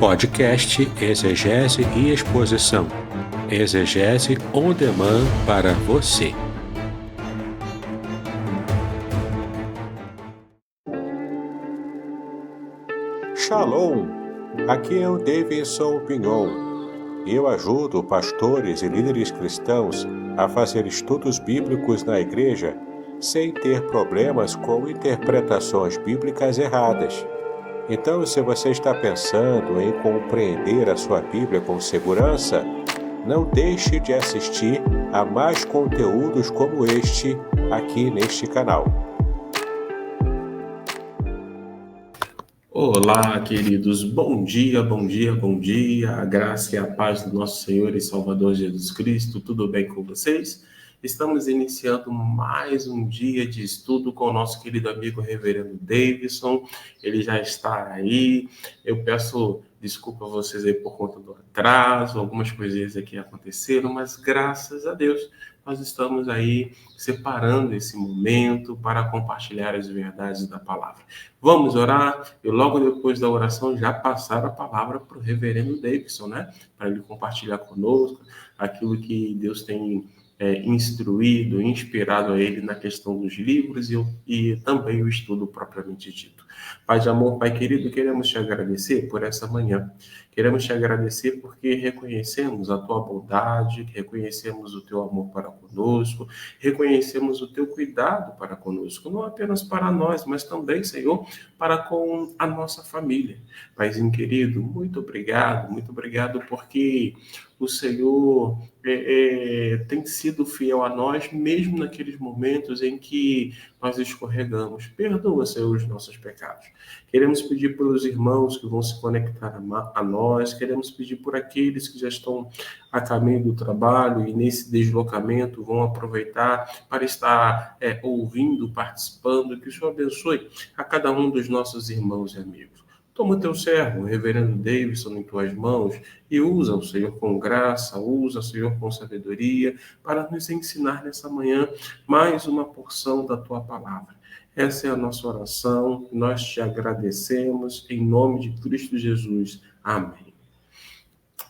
Podcast Exegese e Exposição. Exegese on demand para você. Shalom! Aqui é o Davidson Pignon. Eu ajudo pastores e líderes cristãos a fazer estudos bíblicos na igreja sem ter problemas com interpretações bíblicas erradas. Então, se você está pensando em compreender a sua Bíblia com segurança, não deixe de assistir a mais conteúdos como este aqui neste canal. Olá, queridos. Bom dia, bom dia, bom dia. A graça e a paz do nosso Senhor e Salvador Jesus Cristo. Tudo bem com vocês? Estamos iniciando mais um dia de estudo com o nosso querido amigo Reverendo Davidson. Ele já está aí. Eu peço desculpa a vocês aí por conta do atraso, algumas coisinhas aqui aconteceram, mas graças a Deus nós estamos aí separando esse momento para compartilhar as verdades da palavra. Vamos orar e logo depois da oração já passar a palavra para o Reverendo Davidson, né? Para ele compartilhar conosco aquilo que Deus tem instruído, inspirado a ele na questão dos livros e também o estudo propriamente dito. Pai de amor, Pai querido, queremos te agradecer por essa manhã. Queremos te agradecer porque reconhecemos a tua bondade, reconhecemos o teu amor para conosco, reconhecemos o teu cuidado para conosco, não apenas para nós, mas também, Senhor, para com a nossa família. Paizinho querido, muito obrigado porque o Senhor tem sido fiel a nós, mesmo naqueles momentos em que nós escorregamos. Perdoa, Senhor, os nossos pecados. Queremos pedir pelos irmãos que vão se conectar a nós, queremos pedir por aqueles que já estão a caminho do trabalho e nesse deslocamento vão aproveitar para estar ouvindo, participando, que o Senhor abençoe a cada um dos nossos irmãos e amigos. Toma o teu servo, o reverendo Davidson, em tuas mãos e usa o Senhor com graça, usa o Senhor com sabedoria para nos ensinar nessa manhã mais uma porção da tua palavra. Essa é a nossa oração, nós te agradecemos em nome de Cristo Jesus. Amém.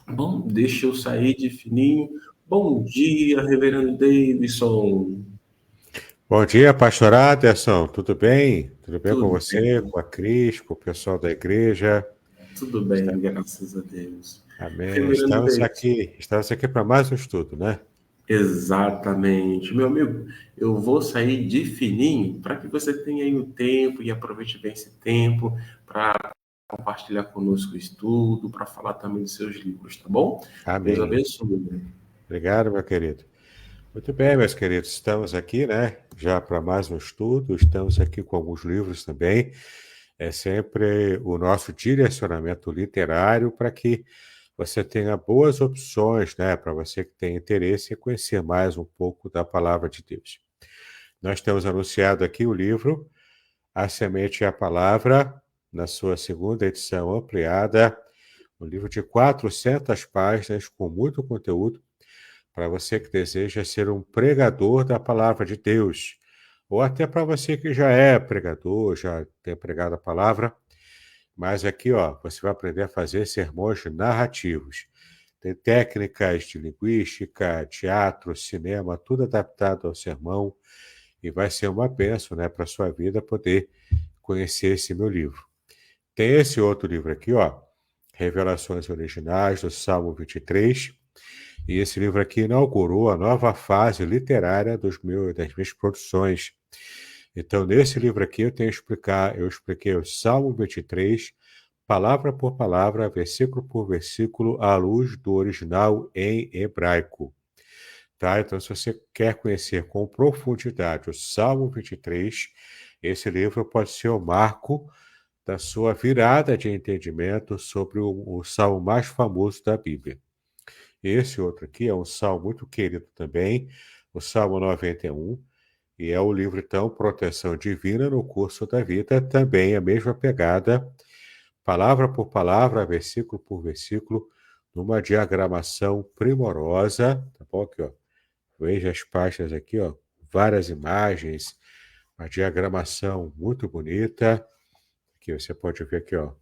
Bom, deixa eu sair de fininho. Bom dia, reverendo Davidson. Bom dia, pastor Aderson. Tudo bem? Tudo bem com Tudo você, bem, com a Cris, com o pessoal da igreja? tudo bem, graças a Deus. Amém. Reverendo Davidson. Estamos aqui para mais um estudo, né? Exatamente. Meu amigo, eu vou sair de fininho para que você tenha aí o tempo e aproveite bem esse tempo para compartilhar conosco o estudo, para falar também dos seus livros, tá bom? Deus Amém. abençoe. Obrigado, meu querido. Muito bem, meus queridos. Estamos aqui, né? Já para mais um estudo. Estamos aqui com alguns livros também. É sempre o nosso direcionamento literário para que você tenha boas opções, né? Para você que tem interesse em conhecer mais um pouco da palavra de Deus. Nós temos anunciado aqui o livro A Semente e a Palavra, na sua segunda edição ampliada, um livro de 400 páginas com muito conteúdo para você que deseja ser um pregador da palavra de Deus, ou até para você que já é pregador, já tem pregado a palavra, mas aqui, ó, você vai aprender a fazer sermões narrativos. Tem técnicas de linguística, teatro, cinema, tudo adaptado ao sermão, e vai ser uma bênção, né, para a sua vida poder conhecer esse meu livro. Tem esse outro livro aqui, ó, Revelações Originais do Salmo 23, e esse livro aqui inaugurou a nova fase literária das minhas produções. Então, nesse livro aqui eu expliquei o Salmo 23, palavra por palavra, versículo por versículo, à luz do original em hebraico. Tá? Então, se você quer conhecer com profundidade o Salmo 23, esse livro pode ser o marco da sua virada de entendimento sobre o salmo mais famoso da Bíblia. Esse outro aqui é um salmo muito querido também, o Salmo 91, e é o livro, então, Proteção Divina no Curso da Vida, também a mesma pegada, palavra por palavra, versículo por versículo, numa diagramação primorosa, tá bom? Aqui, ó. Veja as páginas aqui, ó, várias imagens, uma diagramação muito bonita. Aqui você pode ver aqui, ó,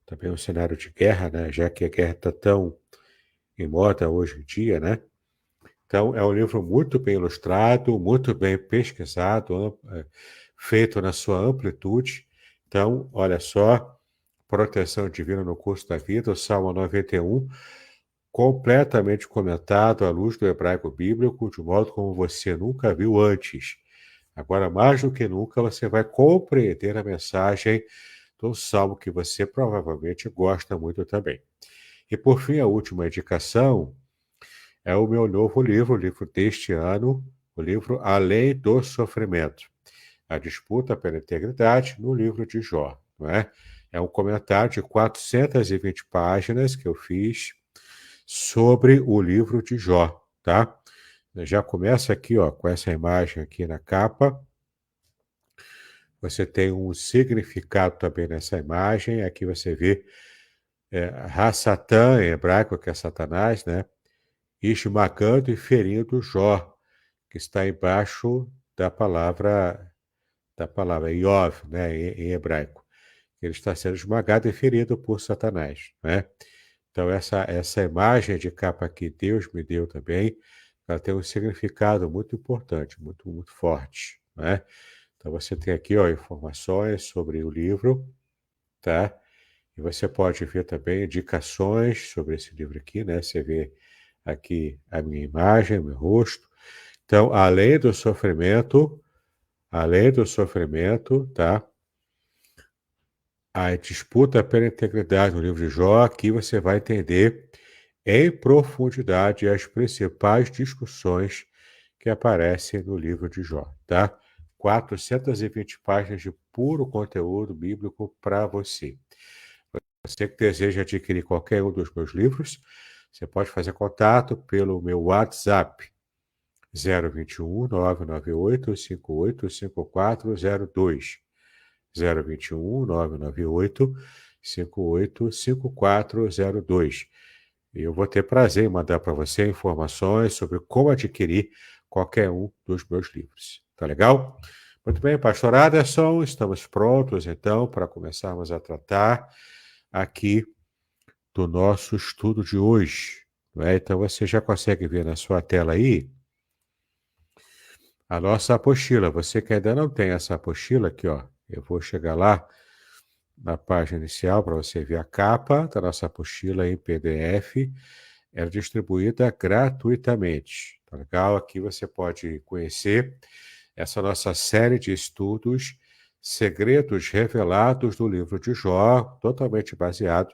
também um cenário de guerra, né? Já que a guerra está tão em moda hoje em dia, né? Então, é um livro muito bem ilustrado, muito bem pesquisado, feito na sua amplitude. Então, olha só, Proteção Divina no Curso da Vida, o Salmo 91, completamente comentado à luz do hebraico bíblico, de modo como você nunca viu antes. Agora, mais do que nunca, você vai compreender a mensagem do Salmo que você provavelmente gosta muito também. E, por fim, a última indicação é o meu novo livro, o livro deste ano, o livro Além do Sofrimento, a disputa pela integridade no livro de Jó, não é? É um comentário de 420 páginas que eu fiz sobre o livro de Jó, tá? Já começa aqui, ó, com essa imagem aqui na capa. Você tem um significado também nessa imagem. Aqui você vê Ha-Satã, em hebraico, que é Satanás, né? Esmagando e ferindo Jó, que está embaixo da palavra Iov, né, em hebraico. Ele está sendo esmagado e ferido por Satanás, né? Então essa imagem de capa que Deus me deu também, ela tem um significado muito importante, muito muito forte, né? Então você tem aqui, ó, informações sobre o livro, tá? E você pode ver também indicações sobre esse livro aqui, né? Você vê aqui a minha imagem, o meu rosto. Então, além do sofrimento, tá? A disputa pela integridade no livro de Jó, aqui você vai entender em profundidade as principais discussões que aparecem no livro de Jó, tá? 420 páginas de puro conteúdo bíblico para você. Você que deseja adquirir qualquer um dos meus livros, você pode fazer contato pelo meu WhatsApp, 021 998 58 5402. 021 998 58 5402. E eu vou ter prazer em mandar para você informações sobre como adquirir qualquer um dos meus livros. Tá legal? Muito bem, pastor Aderson, estamos prontos então para começarmos a tratar aqui do nosso estudo de hoje. Não é? Então você já consegue ver na sua tela aí a nossa apostila. Você que ainda não tem essa apostila aqui, ó, eu vou chegar lá na página inicial para você ver a capa da nossa apostila em PDF. É distribuída gratuitamente. Tá legal? Aqui você pode conhecer essa nossa série de estudos, Segredos Revelados do livro de Jó, totalmente baseado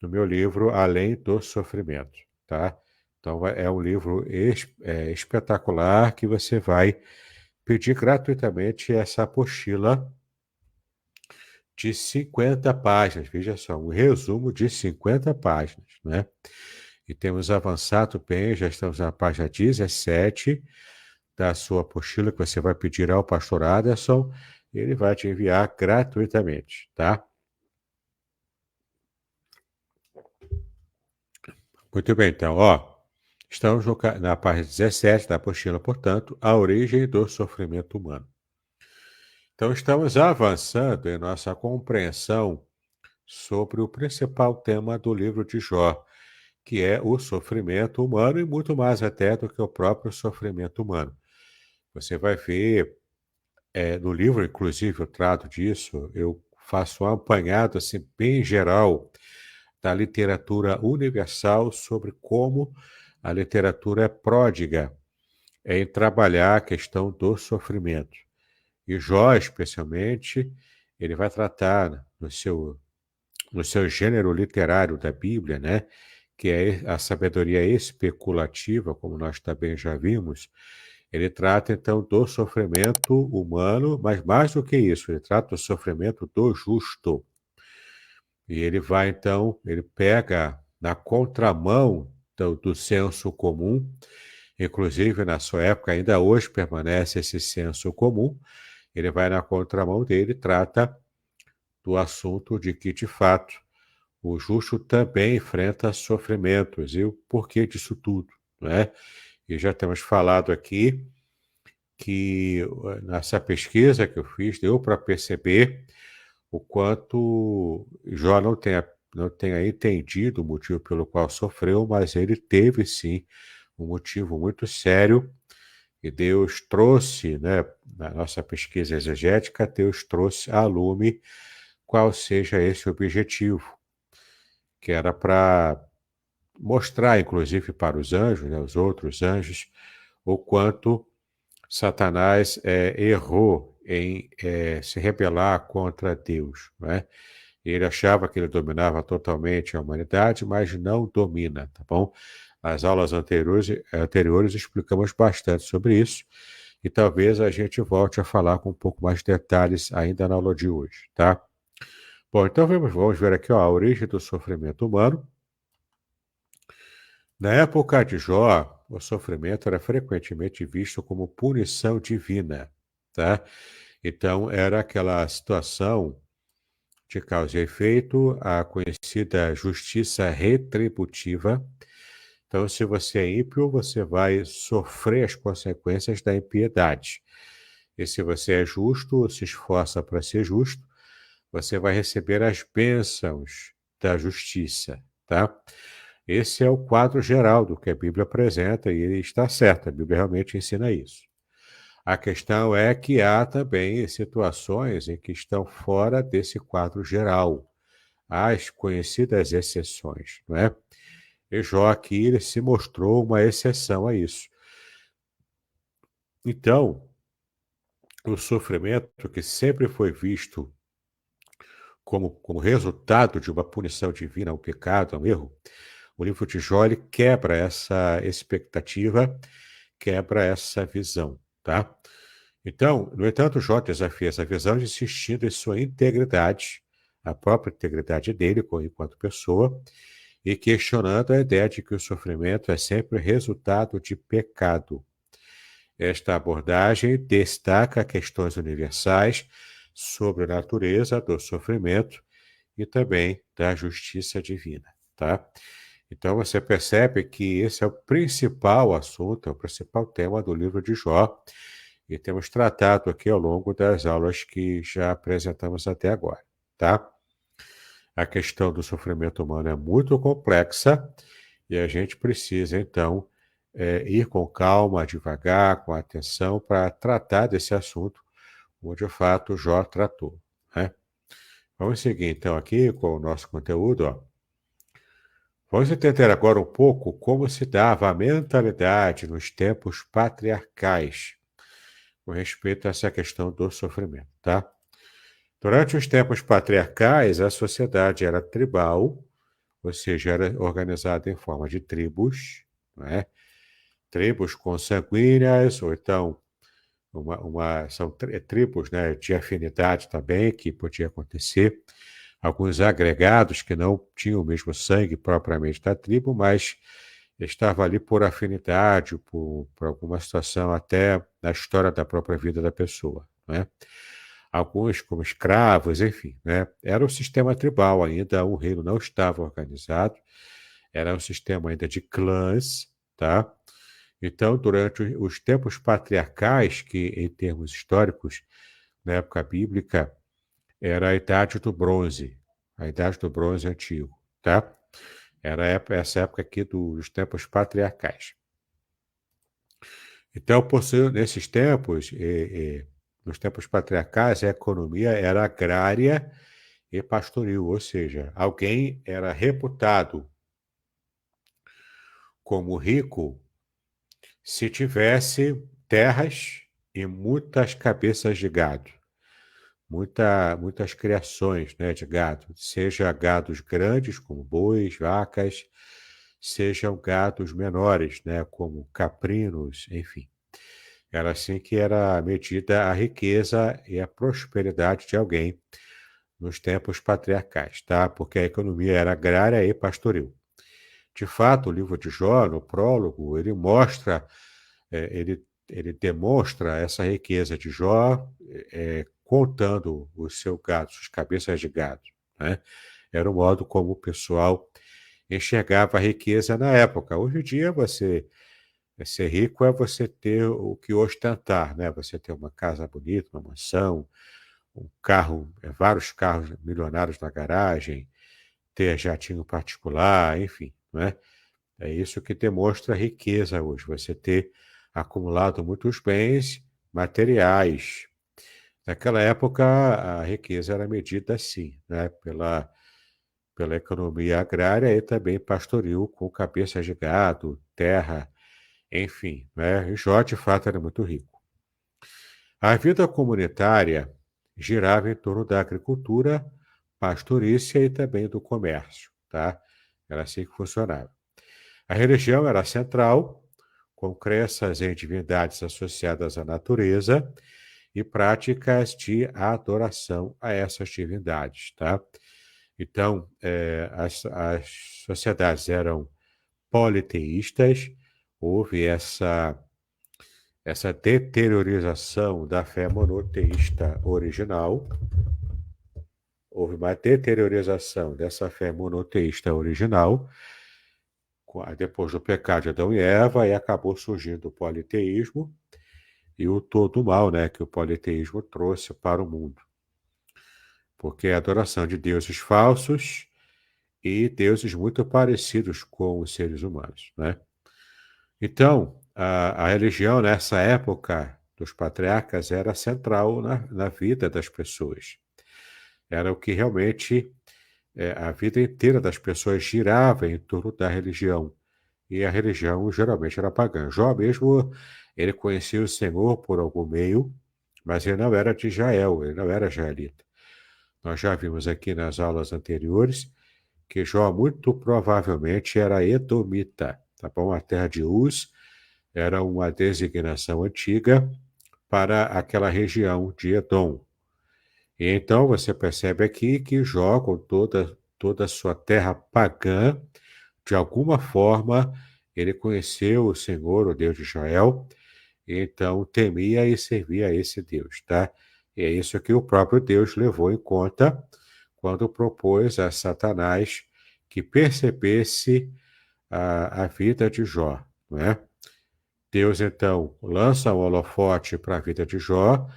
no meu livro Além do Sofrimento, tá? Então é um livro espetacular que você vai pedir gratuitamente essa apostila de 50 páginas, veja só, um resumo de 50 páginas, né? E temos avançado bem, já estamos na página 17 da sua apostila que você vai pedir ao pastor Aderson, ele vai te enviar gratuitamente, tá? Muito bem, então, ó, estamos na página 17 da apostila, portanto, a origem do sofrimento humano. Então, estamos avançando em nossa compreensão sobre o principal tema do livro de Jó, que é o sofrimento humano e muito mais até do que o próprio sofrimento humano. Você vai ver, no livro, inclusive, eu trato disso, eu faço um apanhado assim, bem geral da literatura universal sobre como a literatura é pródiga em trabalhar a questão do sofrimento. E Jó, especialmente, ele vai tratar no seu gênero literário da Bíblia, né, que é a sabedoria especulativa, como nós também já vimos, ele trata então do sofrimento humano, mas mais do que isso, ele trata do sofrimento do justo. E ele vai então, ele pega na contramão do senso comum, inclusive na sua época, ainda hoje permanece esse senso comum, ele vai na contramão dele e trata do assunto de que, de fato, o justo também enfrenta sofrimentos. E o porquê disso tudo, não é? E já temos falado aqui que nessa pesquisa que eu fiz, deu para perceber o quanto Jó não tenha entendido o motivo pelo qual sofreu, mas ele teve sim um motivo muito sério, e Deus trouxe, né, na nossa pesquisa exegética, Deus trouxe à lume qual seja esse objetivo, que era para mostrar, inclusive para os anjos, né, os outros anjos, o quanto Satanás errou em se rebelar contra Deus, né? Ele achava que ele dominava totalmente a humanidade, mas não domina, tá bom? Nas aulas anteriores explicamos bastante sobre isso, e talvez a gente volte a falar com um pouco mais de detalhes ainda na aula de hoje, tá? Bom, então vamos ver aqui, ó, a origem do sofrimento humano. Na época de Jó, o sofrimento era frequentemente visto como punição divina, tá? Então, era aquela situação de causa e efeito, a conhecida justiça retributiva. Então, se você é ímpio, você vai sofrer as consequências da impiedade. E se você é justo, ou se esforça para ser justo, você vai receber as bênçãos da justiça, tá? Esse é o quadro geral do que a Bíblia apresenta, e ele está certo, a Bíblia realmente ensina isso. A questão é que há também situações em que estão fora desse quadro geral, as conhecidas exceções, não é? E Jó aqui ele se mostrou uma exceção a isso. Então, o sofrimento que sempre foi visto como resultado de uma punição divina, um pecado, um erro, o livro de Jó ele quebra essa expectativa, quebra essa visão, tá? Então, no entanto, Jó desafia essa visão insistindo em sua integridade, a própria integridade dele enquanto pessoa, e questionando a ideia de que o sofrimento é sempre resultado de pecado. Esta abordagem destaca questões universais sobre a natureza do sofrimento e também da justiça divina, tá? Então você percebe que esse é o principal assunto, é o principal tema do livro de Jó, e temos tratado aqui ao longo das aulas que já apresentamos até agora, tá? A questão do sofrimento humano é muito complexa e a gente precisa, então, ir com calma, devagar, com atenção, para tratar desse assunto, como de fato Jó tratou, né? Vamos seguir, então, aqui com o nosso conteúdo, ó. Vamos entender agora um pouco como se dava a mentalidade nos tempos patriarcais com respeito a essa questão do sofrimento, tá? Durante os tempos patriarcais, a sociedade era tribal, ou seja, era organizada em forma de tribos, né? Tribos consanguíneas, ou então são tribos, né, de afinidade também, que podia acontecer. Alguns agregados que não tinham o mesmo sangue propriamente da tribo, mas estava ali por afinidade, por alguma situação até na história da própria vida da pessoa, né? Alguns como escravos, enfim, né? Era um sistema tribal ainda, o reino não estava organizado, era um sistema ainda de clãs, tá? Então, durante os tempos patriarcais, que em termos históricos, na época bíblica, era a Idade do Bronze, a Idade do Bronze antigo, tá? Era essa época aqui dos tempos patriarcais. Então, nesses tempos, nos tempos patriarcais, a economia era agrária e pastoril, ou seja, alguém era reputado como rico se tivesse terras e muitas cabeças de gado, muitas criações, né, de gado, seja gados grandes, como bois, vacas, sejam gados menores, né, como caprinos, enfim. Era assim que era medida a riqueza e a prosperidade de alguém nos tempos patriarcais, tá? Porque a economia era agrária e pastoril. De fato, o livro de Jó, no prólogo, ele mostra, ele demonstra essa riqueza de Jó, contando o seu gado, suas cabeças de gado, né? Era o modo como o pessoal enxergava a riqueza na época. Hoje em dia, ser rico é você ter o que ostentar, né? Você ter uma casa bonita, uma mansão, um carro, vários carros milionários na garagem, ter jatinho particular, enfim, não é? É isso que demonstra a riqueza hoje, você ter acumulado muitos bens materiais. Naquela época, a riqueza era medida assim, né? Pela economia agrária e também pastoril com cabeças de gado, terra, enfim, né? E Jó, de fato, era muito rico. A vida comunitária girava em torno da agricultura, pastorícia e também do comércio, tá? Era assim que funcionava. A religião era central, com crenças em divindades associadas à natureza e práticas de adoração a essas divindades, tá? Então, as sociedades eram politeístas, houve essa deteriorização da fé monoteísta original, houve uma deteriorização dessa fé monoteísta original, depois do pecado de Adão e Eva, e acabou surgindo o politeísmo e o todo mal, né, que o politeísmo trouxe para o mundo. Porque é a adoração de deuses falsos e deuses muito parecidos com os seres humanos, né? Então, a religião nessa época dos patriarcas era central na vida das pessoas. Era o que realmente a vida inteira das pessoas girava em torno da religião. E a religião geralmente era pagã. Jó mesmo, ele conhecia o Senhor por algum meio, mas ele não era de Israel, ele não era israelita. Nós já vimos aqui nas aulas anteriores que Jó muito provavelmente era edomita, tá bom? A terra de Uz era uma designação antiga para aquela região de Edom. E então você percebe aqui que Jó, com toda a sua terra pagã, de alguma forma, ele conheceu o Senhor, o Deus de Israel, e então temia e servia a esse Deus, tá? E é isso que o próprio Deus levou em conta quando propôs a Satanás que percebesse a vida de Jó, não é? Deus, então, lança um holofote para a vida de Jó.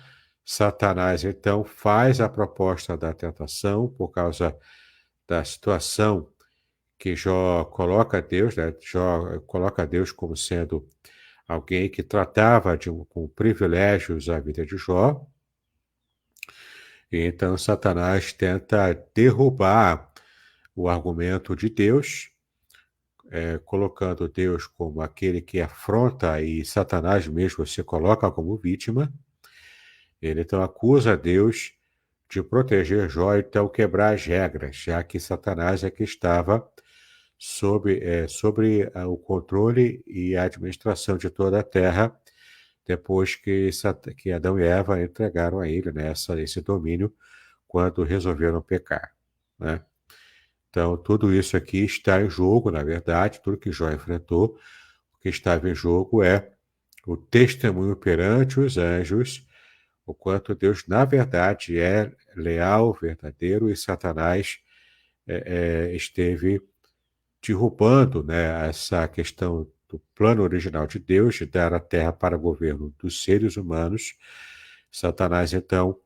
Satanás, então, faz a proposta da tentação por causa da situação que Jó coloca Deus, né? Jó coloca Deus como sendo alguém que tratava com privilégios a vida de Jó. E então Satanás tenta derrubar o argumento de Deus, colocando Deus como aquele que afronta, e Satanás mesmo se coloca como vítima. Ele então acusa Deus de proteger Jó e então quebrar as regras, já que Satanás é que estava sobre o controle e a administração de toda a terra, depois que Adão e Eva entregaram a ele, né, esse domínio quando resolveram pecar, né? Então, tudo isso aqui está em jogo, na verdade, tudo que Jó enfrentou, o que estava em jogo é o testemunho perante os anjos, o quanto Deus, na verdade, é leal, verdadeiro, e Satanás esteve derrubando, né, essa questão do plano original de Deus, de dar a terra para o governo dos seres humanos. Satanás, então,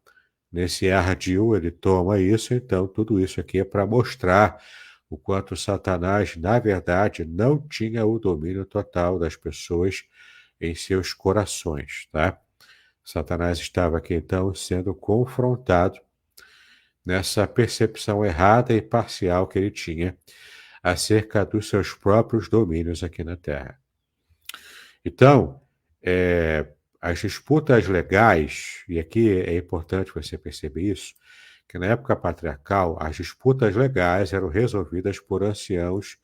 nesse ardil, ele toma isso, então tudo isso aqui é para mostrar o quanto Satanás, na verdade, não tinha o domínio total das pessoas em seus corações, tá? Satanás estava aqui, então, sendo confrontado nessa percepção errada e parcial que ele tinha acerca dos seus próprios domínios aqui na Terra. Então, as disputas legais, e aqui é importante você perceber isso, que na época patriarcal, as disputas legais eram resolvidas por anciãos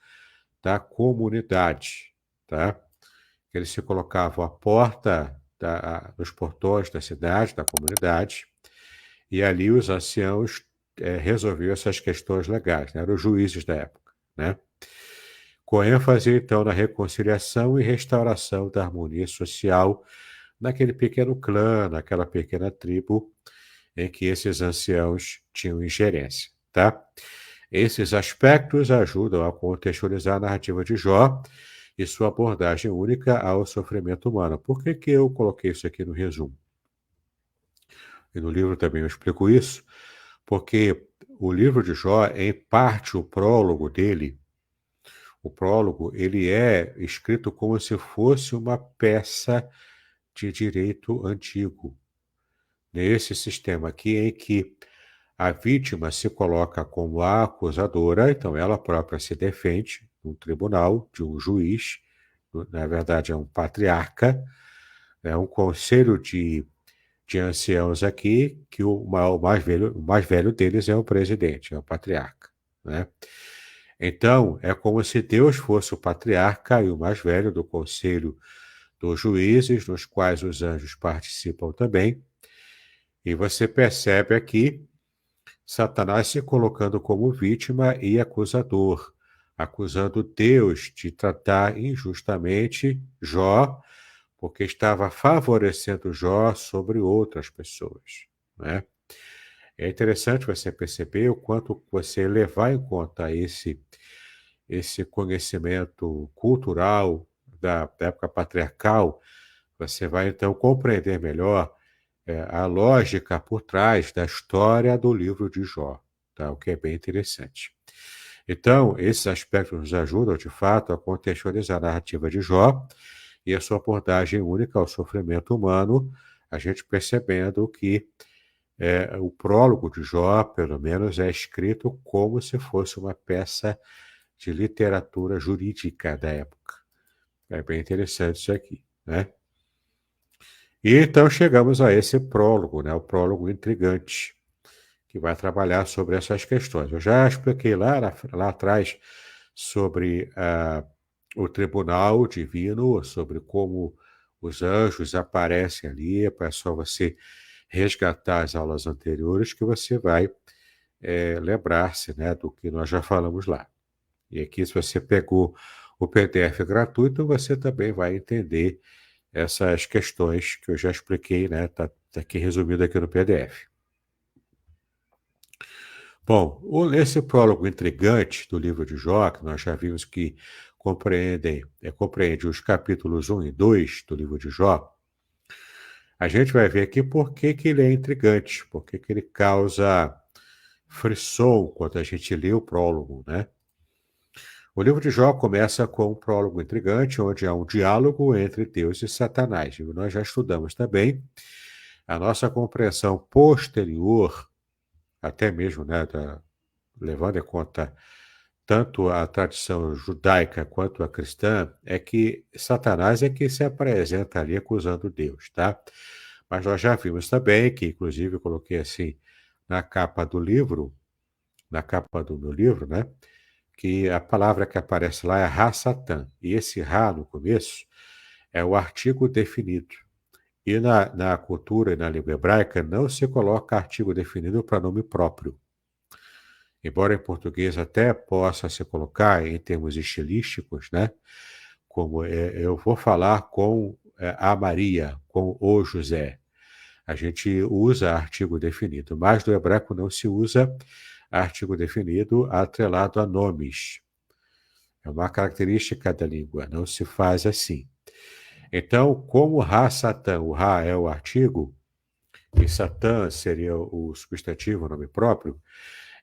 da comunidade, tá? Eles se colocavam à porta dos portões da cidade, da comunidade, e ali os anciãos resolviam essas questões legais, né? Eram os juízes da época, né? Com ênfase, então, na reconciliação e restauração da harmonia social naquele pequeno clã, naquela pequena tribo em que esses anciãos tinham ingerência, tá? Esses aspectos ajudam a contextualizar a narrativa de Jó e sua abordagem única ao sofrimento humano. Por que eu coloquei isso aqui no resumo? e no livro também eu explico isso, porque o livro de Jó, em parte, o prólogo dele, o prólogo, ele é escrito como se fosse uma peça de direito antigo. Nesse sistema aqui em que a vítima se coloca como a acusadora, então ela própria se defende num tribunal, de um juiz, na verdade é um patriarca, é um conselho de anciãos aqui, que o mais velho deles é o presidente, é o patriarca, né? Então, é como se Deus fosse o patriarca e o mais velho do conselho dos juízes, nos quais os anjos participam também. E você percebe aqui Satanás se colocando como vítima e acusador, acusando Deus de tratar injustamente Jó, porque estava favorecendo Jó sobre outras pessoas, né? É interessante você perceber o quanto você levar em conta esse conhecimento cultural da época patriarcal, você vai então compreender melhor a lógica por trás da história do livro de Jó, tá? O que é bem interessante. Então, esses aspectos nos ajudam, de fato, a contextualizar a narrativa de Jó e a sua abordagem única ao sofrimento humano, a gente percebendo que o prólogo de Jó, pelo menos, é escrito como se fosse uma peça de literatura jurídica da época. É bem interessante isso aqui, né? E então chegamos a esse prólogo, né? O prólogo intrigante, que vai trabalhar sobre essas questões. Eu já expliquei lá atrás sobre o tribunal divino, sobre como os anjos aparecem ali, é só você resgatar as aulas anteriores que você vai lembrar-se, né, do que nós já falamos lá. E aqui, se você pegou o PDF gratuito, você também vai entender essas questões que eu já expliquei, né? Tá aqui resumido aqui no PDF. Bom, nesse prólogo intrigante do livro de Jó, que nós já vimos que compreende os capítulos 1 e 2 do livro de Jó, a gente vai ver aqui por que ele é intrigante, por que ele causa frisson quando a gente lê o prólogo, né? O livro de Jó começa com um prólogo intrigante, onde há um diálogo entre Deus e Satanás. E nós já estudamos também a nossa compreensão posterior, até mesmo, né, levando em conta tanto a tradição judaica quanto a cristã, é que Satanás é que se apresenta ali acusando Deus, tá? Mas nós já vimos também, que inclusive eu coloquei assim na capa do livro, na capa do meu livro, né? Que a palavra que aparece lá é Ra-Satã. E esse Ra, no começo, é o artigo definido. E na cultura e na língua hebraica não se coloca artigo definido para nome próprio. Embora em português até possa se colocar em termos estilísticos, né? Como eu vou falar com a Maria, com o José. A gente usa artigo definido, mas no hebraico não se usa artigo definido atrelado a nomes. É uma característica da língua, não se faz assim. Então, como Ra-Satã, o Ra é o artigo, e Satã seria o substantivo, o nome próprio,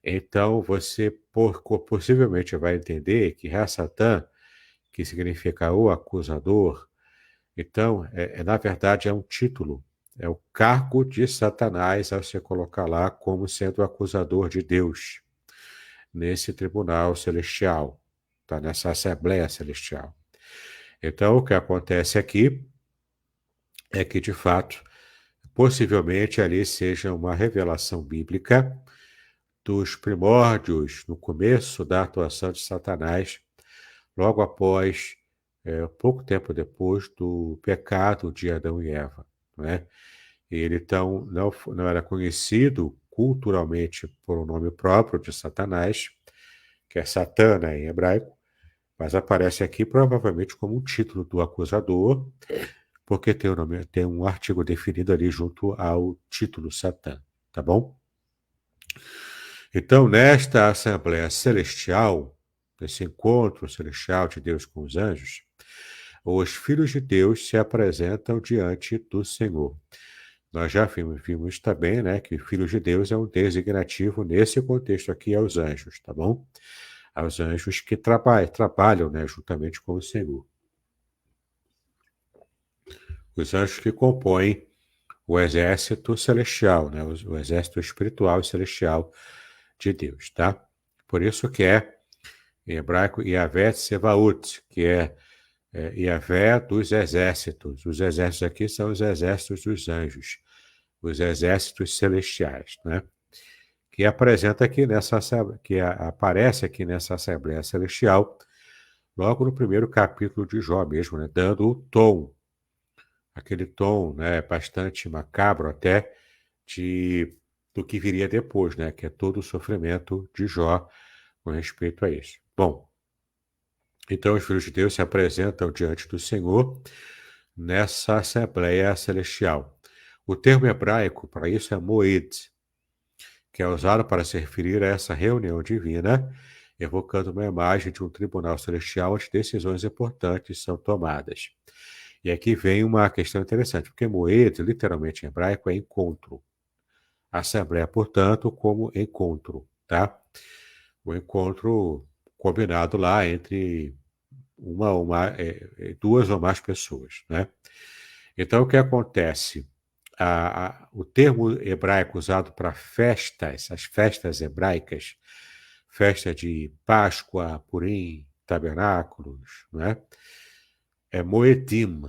então você possivelmente vai entender que Ra-Satã, que significa o acusador, então, na verdade, é um título, é o cargo de Satanás ao se colocar lá como sendo o acusador de Deus, nesse tribunal celestial, tá? Nessa Assembleia Celestial. Então, o que acontece aqui é que, de fato, possivelmente ali seja uma revelação bíblica dos primórdios, no começo da atuação de Satanás, logo após, pouco tempo depois do pecado de Adão e Eva, não é? Ele, então, não era conhecido culturalmente por um nome próprio de Satanás, que é Satã, né, em hebraico, mas aparece aqui provavelmente como um título do acusador, porque tem um artigo definido ali junto ao título Satã, tá bom? Então, nesta Assembleia Celestial, nesse encontro celestial de Deus com os anjos, os filhos de Deus se apresentam diante do Senhor. Nós já vimos também, né, que filho de Deus é um designativo nesse contexto aqui aos anjos, tá bom? Aos anjos que trabalham, né, juntamente com o Senhor. Os anjos que compõem o exército celestial, né, o exército espiritual e celestial de Deus, tá? Por isso que é, em hebraico, Yavé Tsevaut, que é Yavé dos exércitos. Os exércitos aqui são os exércitos dos anjos, os exércitos celestiais, né? Que apresenta aqui aparece aqui nessa Assembleia Celestial, logo no primeiro capítulo de Jó mesmo, né? Dando o tom, aquele tom, né, bastante macabro até, do que viria depois, né? Que é todo o sofrimento de Jó com respeito a isso. Bom, então os filhos de Deus se apresentam diante do Senhor nessa Assembleia Celestial. O termo hebraico para isso é moed, que é usado para se referir a essa reunião divina, evocando uma imagem de um tribunal celestial onde decisões importantes são tomadas. E aqui vem uma questão interessante, porque moed, literalmente em hebraico, é encontro. Assembleia, portanto, como encontro, tá? O encontro combinado lá entre duas ou mais pessoas, né? Então, o que acontece? O termo hebraico usado para festas, as festas hebraicas, festa de Páscoa, Purim, tabernáculos, né? É moedim.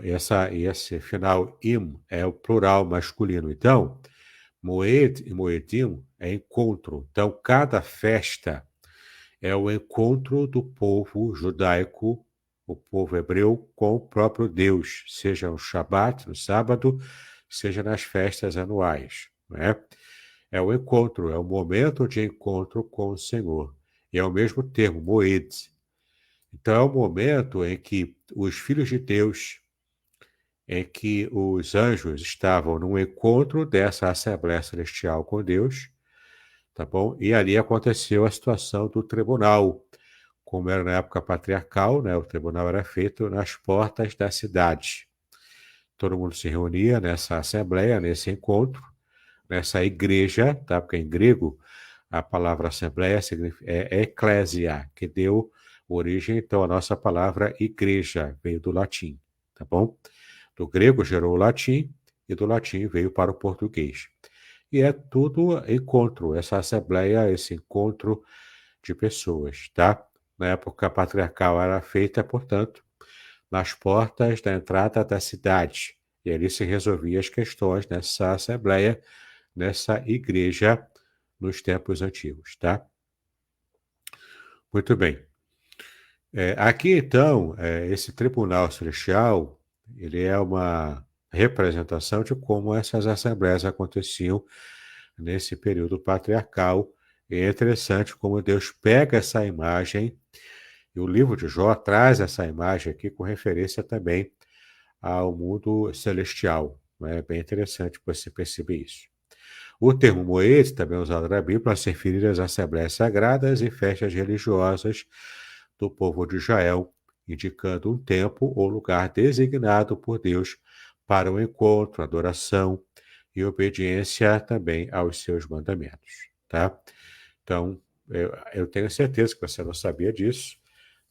Esse final im é o plural masculino. Então, moed e moedim é encontro. Então, cada festa é o encontro do povo judaico, o povo hebreu, com o próprio Deus, seja no Shabat, no sábado, seja nas festas anuais, né? É o encontro, é o momento de encontro com o Senhor. E é o mesmo termo, moed. Então é o momento em que os filhos de Deus, em que os anjos estavam num encontro dessa Assembleia Celestial com Deus, tá bom? E ali aconteceu a situação do tribunal, como era na época patriarcal, né? O tribunal era feito nas portas da cidade. Todo mundo se reunia nessa assembleia, nesse encontro, nessa igreja, tá? Porque em grego a palavra assembleia é eclésia, que deu origem, então, à nossa palavra igreja, veio do latim, tá bom? Do grego gerou o latim e do latim veio para o português. E é tudo encontro, essa assembleia, esse encontro de pessoas, tá? Na época patriarcal era feita, portanto, nas portas da entrada da cidade. E ali se resolvia as questões nessa assembleia, nessa igreja, nos tempos antigos, tá? Muito bem. Aqui, então, esse tribunal celestial, ele é uma representação de como essas assembleias aconteciam nesse período patriarcal. E é interessante como Deus pega essa imagem, e o livro de Jó traz essa imagem aqui com referência também ao mundo celestial. É bem interessante você perceber isso. O termo moed também é usado na Bíblia para se referir às assembleias sagradas e festas religiosas do povo de Israel, indicando um tempo ou lugar designado por Deus para o encontro, adoração e obediência também aos seus mandamentos, tá? Então, eu tenho certeza que você não sabia disso,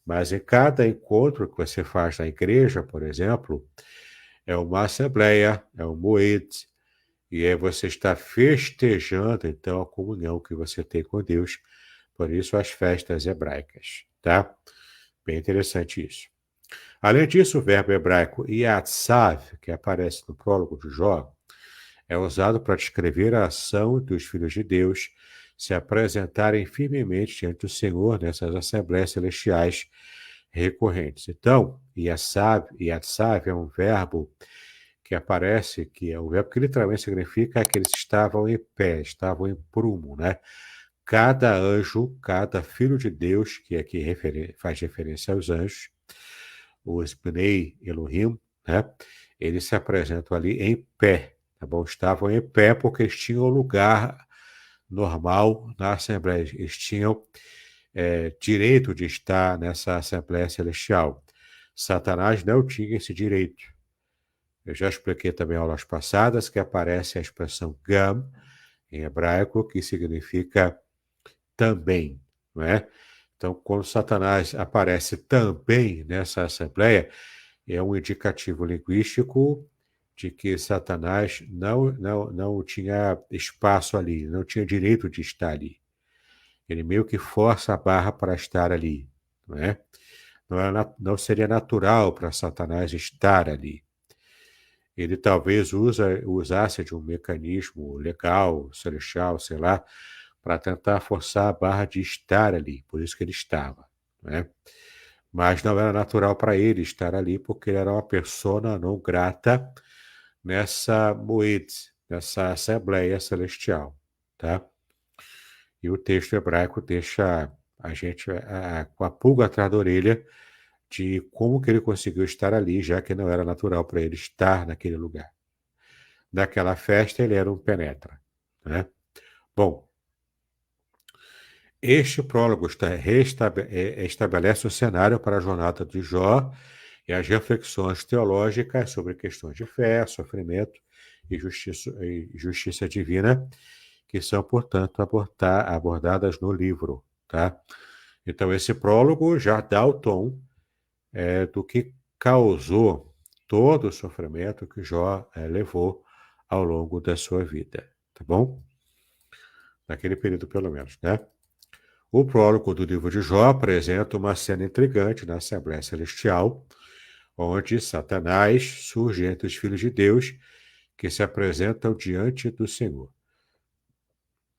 mas em cada encontro que você faz na igreja, por exemplo, é uma assembleia, é um moed, e aí você está festejando, então, a comunhão que você tem com Deus, por isso as festas hebraicas, tá? Bem interessante isso. Além disso, o verbo hebraico yatsav, que aparece no prólogo de Jó, é usado para descrever a ação dos filhos de Deus se apresentarem firmemente diante do Senhor nessas assembleias celestiais recorrentes. Então, yatsav é um verbo que aparece, que é um verbo que literalmente significa que eles estavam em pé, estavam em prumo, né? Cada anjo, cada filho de Deus, que aqui faz referência aos anjos, os Bnei Elohim, né? Eles se apresentam ali em pé, tá bom? Estavam em pé porque eles tinham lugar normal na Assembleia, eles tinham direito de estar nessa Assembleia Celestial. Satanás não tinha esse direito. Eu já expliquei também em aulas passadas que aparece a expressão gam, em hebraico, que significa também, não é? Então, quando Satanás aparece também nessa assembleia, é um indicativo linguístico de que Satanás não tinha espaço ali, não tinha direito de estar ali. Ele meio que força a barra para estar ali, não é? Não seria natural para Satanás estar ali. Ele talvez usasse de um mecanismo legal, celestial, sei lá, para tentar forçar a barra de estar ali, por isso que ele estava, né? Mas não era natural para ele estar ali, porque ele era uma persona não grata nessa moed, nessa assembleia celestial, tá? E o texto hebraico deixa a gente com a pulga atrás da orelha de como que ele conseguiu estar ali, já que não era natural para ele estar naquele lugar. Naquela festa ele era um penetra, né? Bom, este prólogo estabelece o cenário para a jornada de Jó e as reflexões teológicas sobre questões de fé, sofrimento e justiça divina, que são, portanto, abordadas no livro, tá? Então, esse prólogo já dá o tom do que causou todo o sofrimento que Jó levou ao longo da sua vida, tá bom? Naquele período, pelo menos, né? O prólogo do livro de Jó apresenta uma cena intrigante na Assembleia Celestial, onde Satanás surge entre os filhos de Deus que se apresentam diante do Senhor.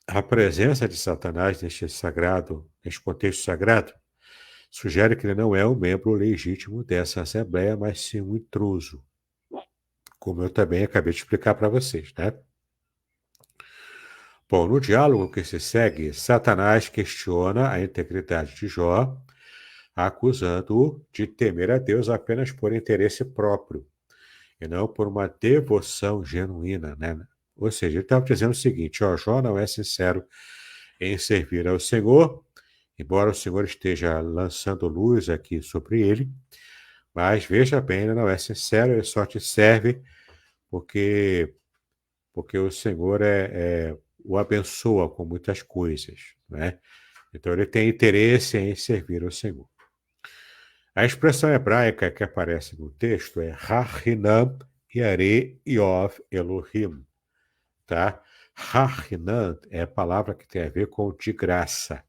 A presença de Satanás neste contexto sagrado, sugere que ele não é um membro legítimo dessa Assembleia, mas sim um intruso, como eu também acabei de explicar para vocês, né? Bom, no diálogo que se segue, Satanás questiona a integridade de Jó, acusando-o de temer a Deus apenas por interesse próprio, e não por uma devoção genuína, né? Ou seja, ele estava dizendo o seguinte, Jó não é sincero em servir ao Senhor, embora o Senhor esteja lançando luz aqui sobre ele, mas veja bem, ele não é sincero, ele só te serve porque o Senhor o abençoa com muitas coisas, né? Então ele tem interesse em servir ao Senhor. A expressão hebraica que aparece no texto é Hachinam Yare Yov Elohim, tá? Hachinam é a palavra que tem a ver com de graça.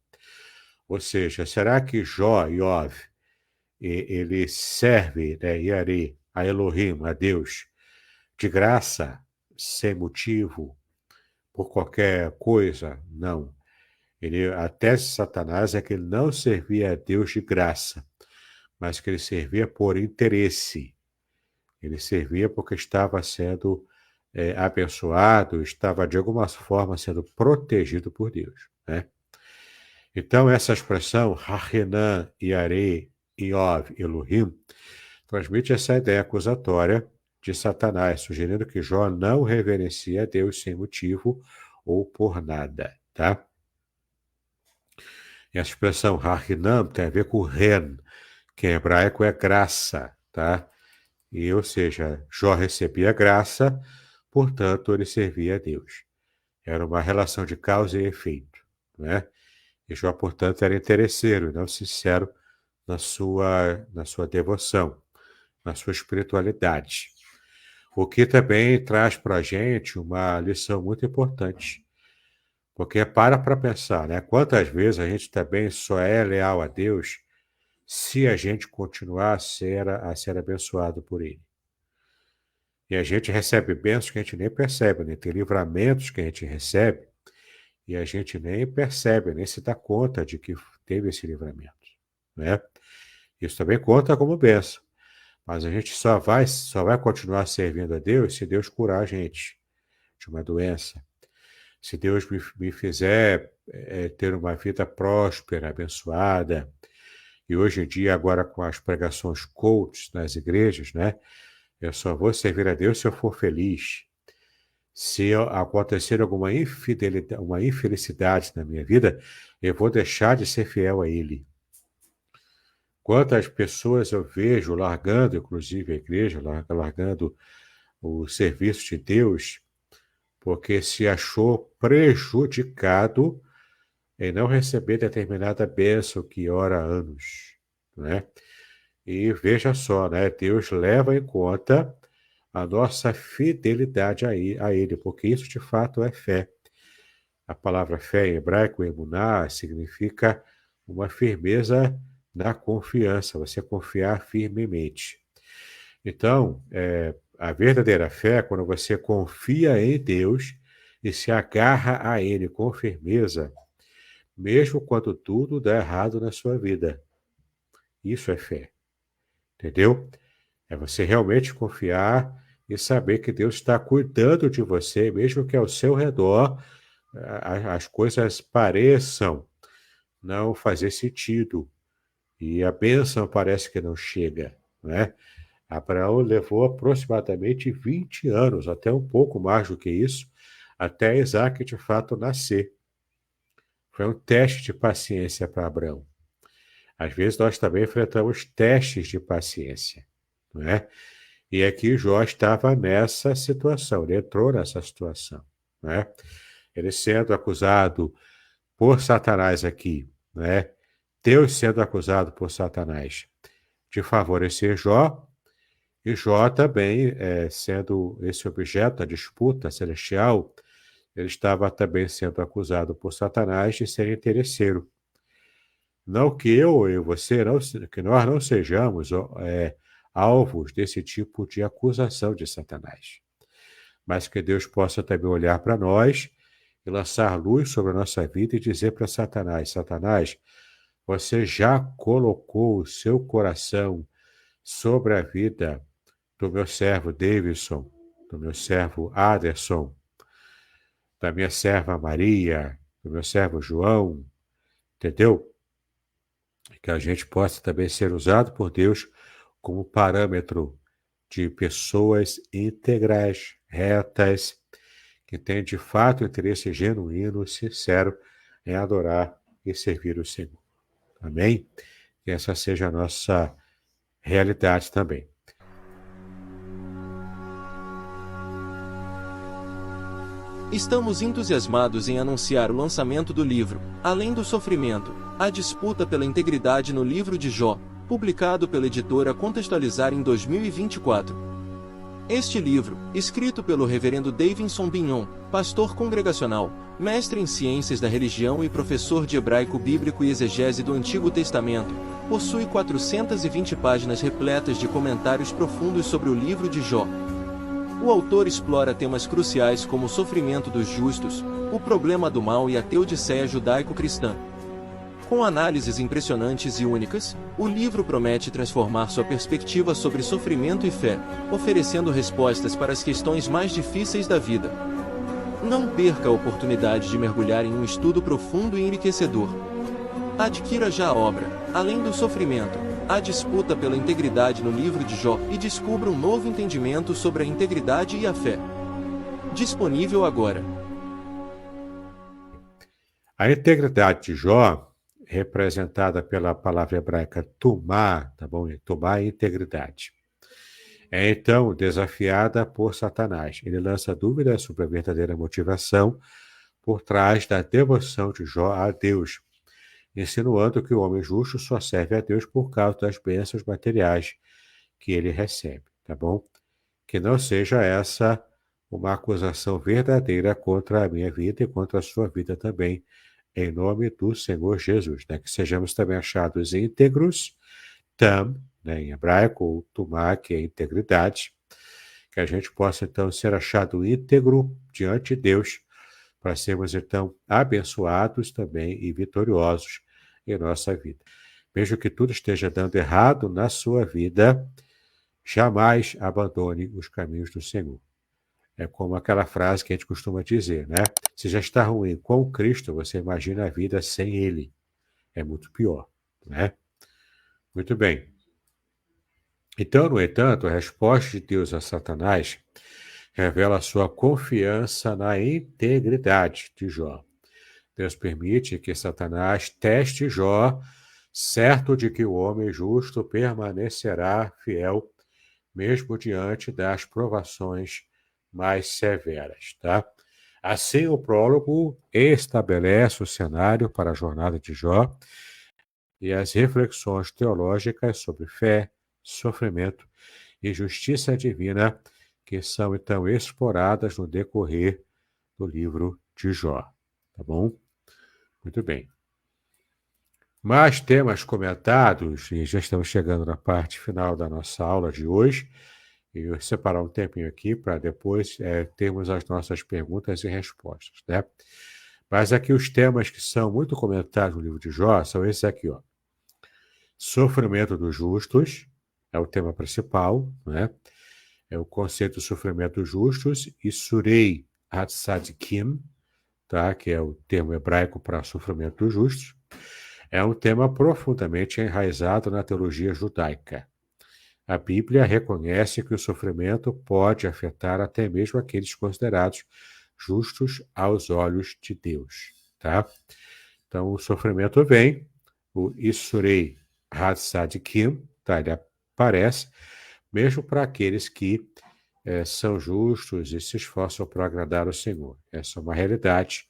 Ou seja, será que Yov, ele serve, né, Yare, a Elohim, a Deus, de graça, sem motivo, por qualquer coisa? Não. A tese de Satanás é que ele não servia a Deus de graça, mas que ele servia por interesse. Ele servia porque estava sendo abençoado, estava de alguma forma sendo protegido por Deus, né? Então, essa expressão, Hachenan, Yare, Iov, Elohim, transmite essa ideia acusatória de Satanás, sugerindo que Jó não reverencia a Deus sem motivo ou por nada, tá? E a expressão Harinam tem a ver com Ren, que em hebraico é graça, tá? E, ou seja, Jó recebia graça, portanto, ele servia a Deus. Era uma relação de causa e efeito, né? E Jó, portanto, era interesseiro e não sincero na sua devoção, na sua espiritualidade. O que também traz para a gente uma lição muito importante. Porque para pensar, né? Quantas vezes a gente também só é leal a Deus se a gente continuar a ser abençoado por Ele. E a gente recebe bênçãos que a gente nem percebe, né? Tem livramentos que a gente recebe e a gente nem percebe, nem se dá conta de que teve esse livramento, né? Isso também conta como bênção. Mas a gente só vai continuar servindo a Deus se Deus curar a gente de uma doença. Se Deus me fizer ter uma vida próspera, abençoada. E hoje em dia, agora com as pregações coaches nas igrejas, né? Eu só vou servir a Deus se eu for feliz. Se acontecer alguma infidelidade, uma infelicidade na minha vida, eu vou deixar de ser fiel a Ele. Quantas pessoas eu vejo largando, inclusive a igreja, largando o serviço de Deus porque se achou prejudicado em não receber determinada bênção que ora há anos, né? E veja só, né? Deus leva em conta a nossa fidelidade a Ele, porque isso de fato é fé. A palavra fé em hebraico, emuná, significa uma firmeza na confiança, você confiar firmemente. Então, a verdadeira fé é quando você confia em Deus e se agarra a Ele com firmeza, mesmo quando tudo dá errado na sua vida. Isso é fé, entendeu? É você realmente confiar e saber que Deus está cuidando de você, mesmo que ao seu redor as coisas pareçam não fazer sentido e a bênção parece que não chega, né? Abraão levou aproximadamente 20 anos, até um pouco mais do que isso, até Isaac de fato nascer. Foi um teste de paciência para Abraão. Às vezes nós também enfrentamos testes de paciência, não é? E aqui Jó estava nessa situação, ele entrou nessa situação, né? Ele sendo acusado por Satanás aqui, né? Deus sendo acusado por Satanás de favorecer Jó, e Jó também, sendo esse objeto da disputa celestial, ele estava também sendo acusado por Satanás de ser interesseiro. Não que eu e você, que nós não sejamos alvos desse tipo de acusação de Satanás, mas que Deus possa também olhar para nós e lançar luz sobre a nossa vida e dizer para Satanás: Satanás, você já colocou o seu coração sobre a vida do meu servo Davidson, do meu servo Aderson, da minha serva Maria, do meu servo João, entendeu? Que a gente possa também ser usado por Deus como parâmetro de pessoas íntegras, retas, que têm de fato interesse genuíno, sincero em adorar e servir o Senhor. Amém? Que essa seja a nossa realidade também. Estamos entusiasmados em anunciar o lançamento do livro, Além do Sofrimento, a disputa pela integridade no livro de Jó, publicado pela editora Contextualizar em 2024. Este livro, escrito pelo reverendo Davidson Bignon, pastor congregacional, mestre em ciências da religião e professor de hebraico bíblico e exegese do Antigo Testamento, possui 420 páginas repletas de comentários profundos sobre o livro de Jó. O autor explora temas cruciais como o sofrimento dos justos, o problema do mal e a teodiceia judaico-cristã. Com análises impressionantes e únicas, o livro promete transformar sua perspectiva sobre sofrimento e fé, oferecendo respostas para as questões mais difíceis da vida. Não perca a oportunidade de mergulhar em um estudo profundo e enriquecedor. Adquira já a obra, Além do Sofrimento, a disputa pela integridade no livro de Jó e descubra um novo entendimento sobre a integridade e a fé. Disponível agora. A integridade de Jó, representada pela palavra hebraica tumá, tá bom? Tumá é integridade. É então desafiada por Satanás. Ele lança dúvidas sobre a verdadeira motivação por trás da devoção de Jó a Deus, insinuando que o homem justo só serve a Deus por causa das bênçãos materiais que ele recebe, tá bom? Que não seja essa uma acusação verdadeira contra a minha vida e contra a sua vida também, em nome do Senhor Jesus, né? Que sejamos também achados íntegros, né, em hebraico, ou tumá, que é integridade, que a gente possa então ser achado íntegro diante de Deus, para sermos então abençoados também e vitoriosos em nossa vida. Mesmo que tudo esteja dando errado na sua vida, jamais abandone os caminhos do Senhor. É como aquela frase que a gente costuma dizer, né? Se já está ruim com Cristo, você imagina a vida sem Ele. É muito pior, né? Muito bem. Então, no entanto, a resposta de Deus a Satanás revela a sua confiança na integridade de Jó. Deus permite que Satanás teste Jó, certo de que o homem justo permanecerá fiel, mesmo diante das provações mais severas, tá? Assim, o prólogo estabelece o cenário para a jornada de Jó e as reflexões teológicas sobre fé, sofrimento e justiça divina que são então exploradas no decorrer do livro de Jó, tá bom? Muito bem. Mais temas comentados, e já estamos chegando na parte final da nossa aula de hoje, e eu vou separar um tempinho aqui para depois termos as nossas perguntas e respostas, né? Mas aqui os temas que são muito comentados no livro de Jó são esses aqui, ó. Sofrimento dos justos é o tema principal, né? É o conceito de sofrimento dos justos, e Surei Hatzadikim, tá? Que é o termo hebraico para sofrimento dos justos. É um tema profundamente enraizado na teologia judaica. A Bíblia reconhece que o sofrimento pode afetar até mesmo aqueles considerados justos aos olhos de Deus, tá? Então, o sofrimento vem, o Isurei Hatzadikim, tá? Ele aparece, mesmo para aqueles que são justos e se esforçam para agradar ao Senhor. Essa é uma realidade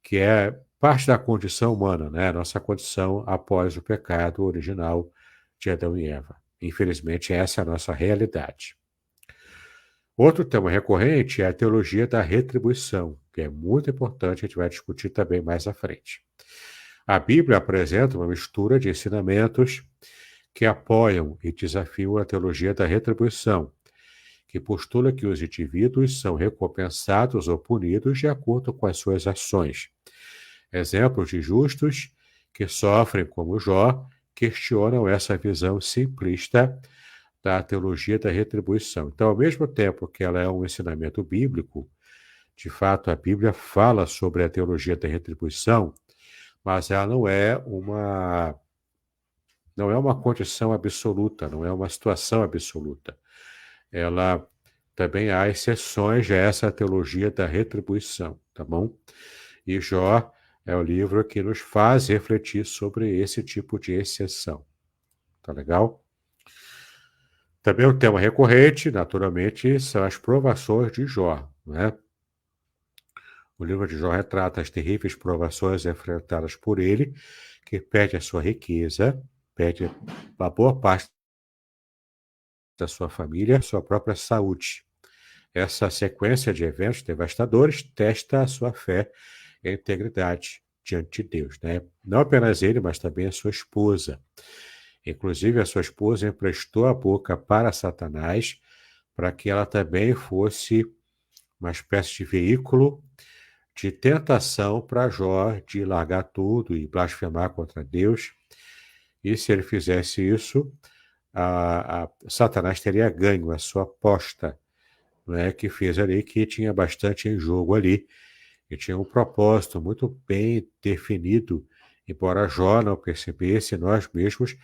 que é parte da condição humana, né? Nossa condição após o pecado original de Adão e Eva. Infelizmente, essa é a nossa realidade. Outro tema recorrente é a teologia da retribuição, que é muito importante, a gente vai discutir também mais à frente. A Bíblia apresenta uma mistura de ensinamentos que apoiam e desafiam a teologia da retribuição, que postula que os indivíduos são recompensados ou punidos de acordo com as suas ações. Exemplos de justos que sofrem como Jó questionam essa visão simplista da teologia da retribuição. Então, ao mesmo tempo que ela é um ensinamento bíblico, de fato a Bíblia fala sobre a teologia da retribuição, mas ela não é uma condição absoluta, não é uma situação absoluta. Ela também há exceções a essa teologia da retribuição, tá bom? E Jó é o livro que nos faz refletir sobre esse tipo de exceção. Tá legal? Também um tema recorrente, naturalmente, são as provações de Jó, né? O livro de Jó retrata as terríveis provações enfrentadas por ele, que perde a sua riqueza, perde a boa parte da sua família, sua própria saúde. Essa sequência de eventos devastadores testa a sua fé e a integridade diante de Deus, né? Não apenas ele, mas também a sua esposa. Inclusive, a sua esposa emprestou a boca para Satanás para que ela também fosse uma espécie de veículo de tentação para Jó de largar tudo e blasfemar contra Deus. E se ele fizesse isso, Satanás teria ganho a sua aposta, né, que fez ali, que tinha bastante em jogo ali, e tinha um propósito muito bem definido, embora Jó não percebesse, nós mesmos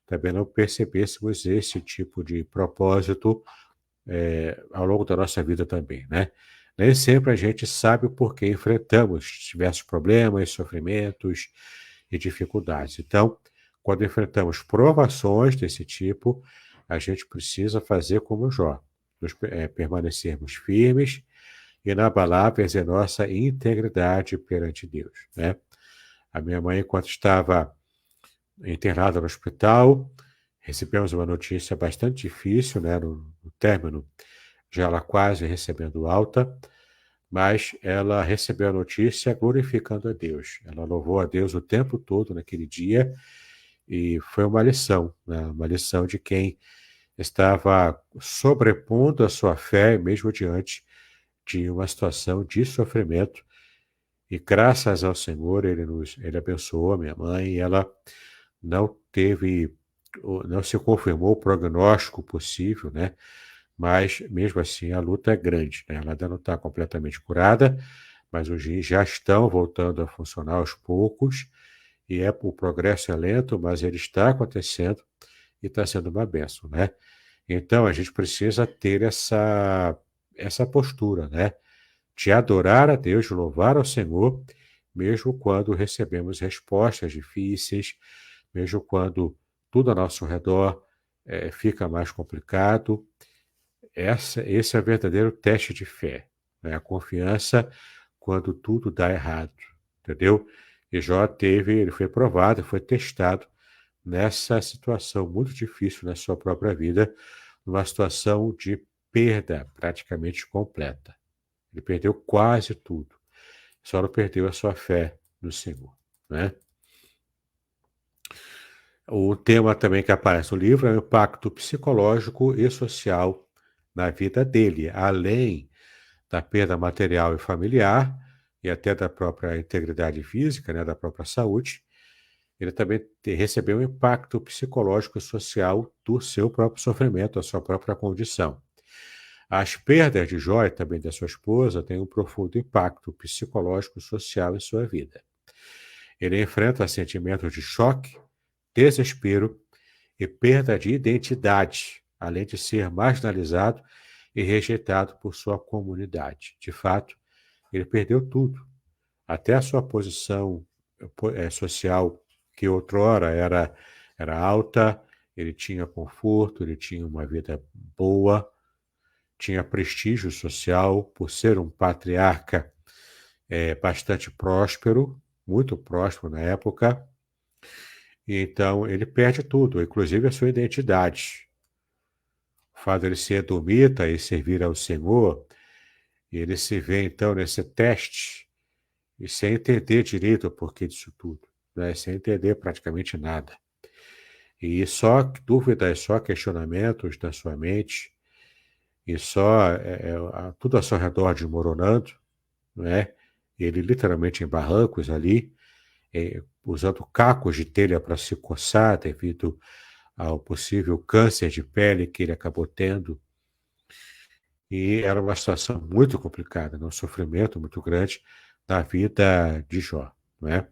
também não percebêssemos esse tipo de propósito ao longo da nossa vida também, né? Nem sempre a gente sabe o porquê enfrentamos diversos problemas, sofrimentos e dificuldades. Então, quando enfrentamos provações desse tipo, a gente precisa fazer como Jó, permanecermos firmes e inabaláveis em nossa integridade perante Deus, né? A minha mãe, enquanto estava internada no hospital, recebemos uma notícia bastante difícil, né, no término, já ela quase recebendo alta, mas ela recebeu a notícia glorificando a Deus. Ela louvou a Deus o tempo todo naquele dia, e foi uma lição, né, uma lição de quem estava sobrepondo a sua fé, mesmo diante de uma situação de sofrimento. E graças ao Senhor, ele abençoou a minha mãe, e ela não se confirmou o prognóstico possível, né? Mas, mesmo assim, a luta é grande, né? Ela ainda não está completamente curada, mas os rins já estão voltando a funcionar aos poucos, e o progresso é lento, mas ele está acontecendo e está sendo uma bênção, né? Então, a gente precisa ter essa postura, né? De adorar a Deus, de louvar ao Senhor, mesmo quando recebemos respostas difíceis, mesmo quando tudo ao nosso redor fica mais complicado. Esse é o verdadeiro teste de fé, né? A confiança quando tudo dá errado, entendeu? E Jó ele foi provado, foi testado nessa situação muito difícil na sua própria vida, numa situação de perda praticamente completa. Ele perdeu quase tudo, só não perdeu a sua fé no Senhor, né? O tema também que aparece no livro é o impacto psicológico e social na vida dele, além da perda material e familiar, e até da própria integridade física, né, da própria saúde. Ele também recebeu um impacto psicológico e social do seu próprio sofrimento, da sua própria condição. As perdas de Jó e também da sua esposa têm um profundo impacto psicológico e social em sua vida. Ele enfrenta sentimentos de choque, desespero e perda de identidade, além de ser marginalizado e rejeitado por sua comunidade. De fato, ele perdeu tudo, até a sua posição social, que outrora era alta, ele tinha conforto, ele tinha uma vida boa, tinha prestígio social por ser um patriarca bastante próspero, muito próspero na época. Então, ele perde tudo, inclusive a sua identidade. O fato de ele ser edomita e servir ao Senhor, e ele se vê, então, nesse teste, e sem entender direito o porquê disso tudo, né? Sem entender praticamente nada. E só dúvidas, só questionamentos na sua mente, e só tudo ao seu redor desmoronando, né? Ele literalmente em barrancos ali, usando cacos de telha para se coçar devido ao possível câncer de pele que ele acabou tendo. E era uma situação muito complicada, né? Um sofrimento muito grande na vida de Jó, né?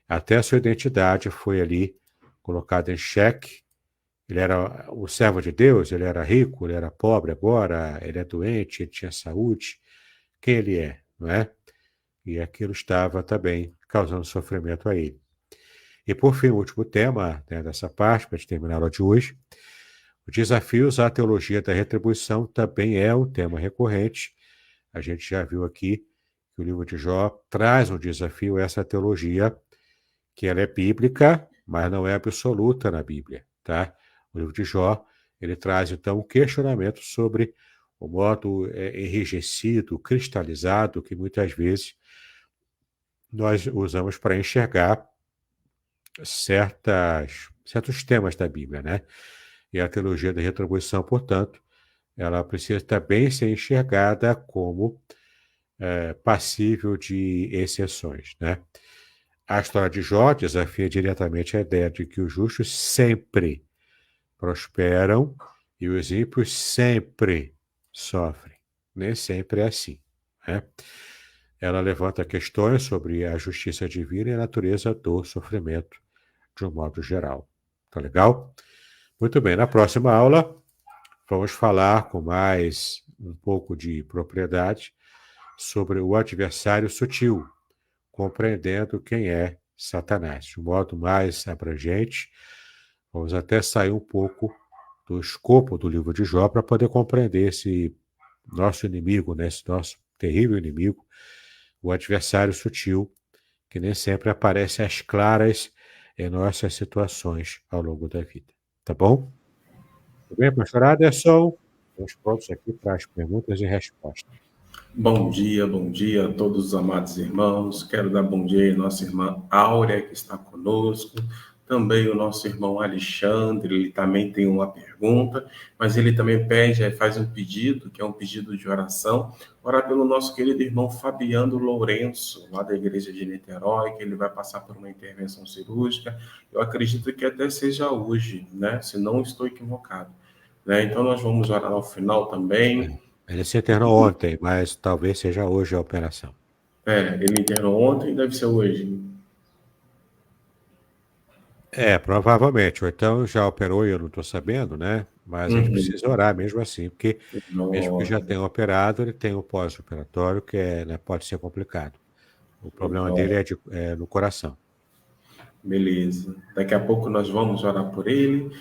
Até a sua identidade foi ali colocada em xeque. Ele era o servo de Deus, ele era rico, ele era pobre agora, ele é doente, ele tinha saúde. Quem ele é, não é? E aquilo estava também causando sofrimento a ele. E por fim, o último tema, né, dessa parte, para a gente terminar a aula de hoje, os desafios à teologia da retribuição também é um tema recorrente. A gente já viu aqui que o livro de Jó traz um desafio a essa teologia, que ela é bíblica, mas não é absoluta na Bíblia, tá? O livro de Jó, ele traz, então, um questionamento sobre o modo enrijecido, cristalizado, que muitas vezes nós usamos para enxergar certos temas da Bíblia, né? E a teologia da retribuição, portanto, ela precisa também ser enxergada como passível de exceções, né? A história de Jó desafia diretamente a ideia de que os justos sempre prosperam e os ímpios sempre sofrem. Nem sempre é assim, né? Ela levanta questões sobre a justiça divina e a natureza do sofrimento de um modo geral. Tá legal? Muito bem, na próxima aula vamos falar com mais um pouco de propriedade sobre o adversário sutil, compreendendo quem é Satanás, de um modo mais abrangente. Vamos até sair um pouco do escopo do livro de Jó para poder compreender esse nosso inimigo, né? Esse nosso terrível inimigo, o adversário sutil, que nem sempre aparece às claras em nossas situações ao longo da vida. Tá bom? Tudo bem, pastor Aderson? Estamos prontos aqui para as perguntas e respostas. Bom dia a todos os amados irmãos. Quero dar bom dia à nossa irmã Áurea, que está conosco. Também o nosso irmão Alexandre, ele também tem uma pergunta, mas ele também faz um pedido, que é um pedido de oração. Orar pelo nosso querido irmão Fabiano Lourenço, lá da igreja de Niterói, que ele vai passar por uma intervenção cirúrgica. Eu acredito que até seja hoje, né? Se não estou equivocado, né? Então nós vamos orar ao final também. Ele se internou ontem, mas talvez seja hoje a operação. Ele internou ontem, deve ser hoje. Provavelmente. Ou então já operou e eu não estou sabendo, né? Mas a gente precisa orar mesmo assim, porque mesmo que já tenha operado, ele tem um pós-operatório que né, pode ser complicado. O problema dele é no coração. Beleza. Daqui a pouco nós vamos orar por ele.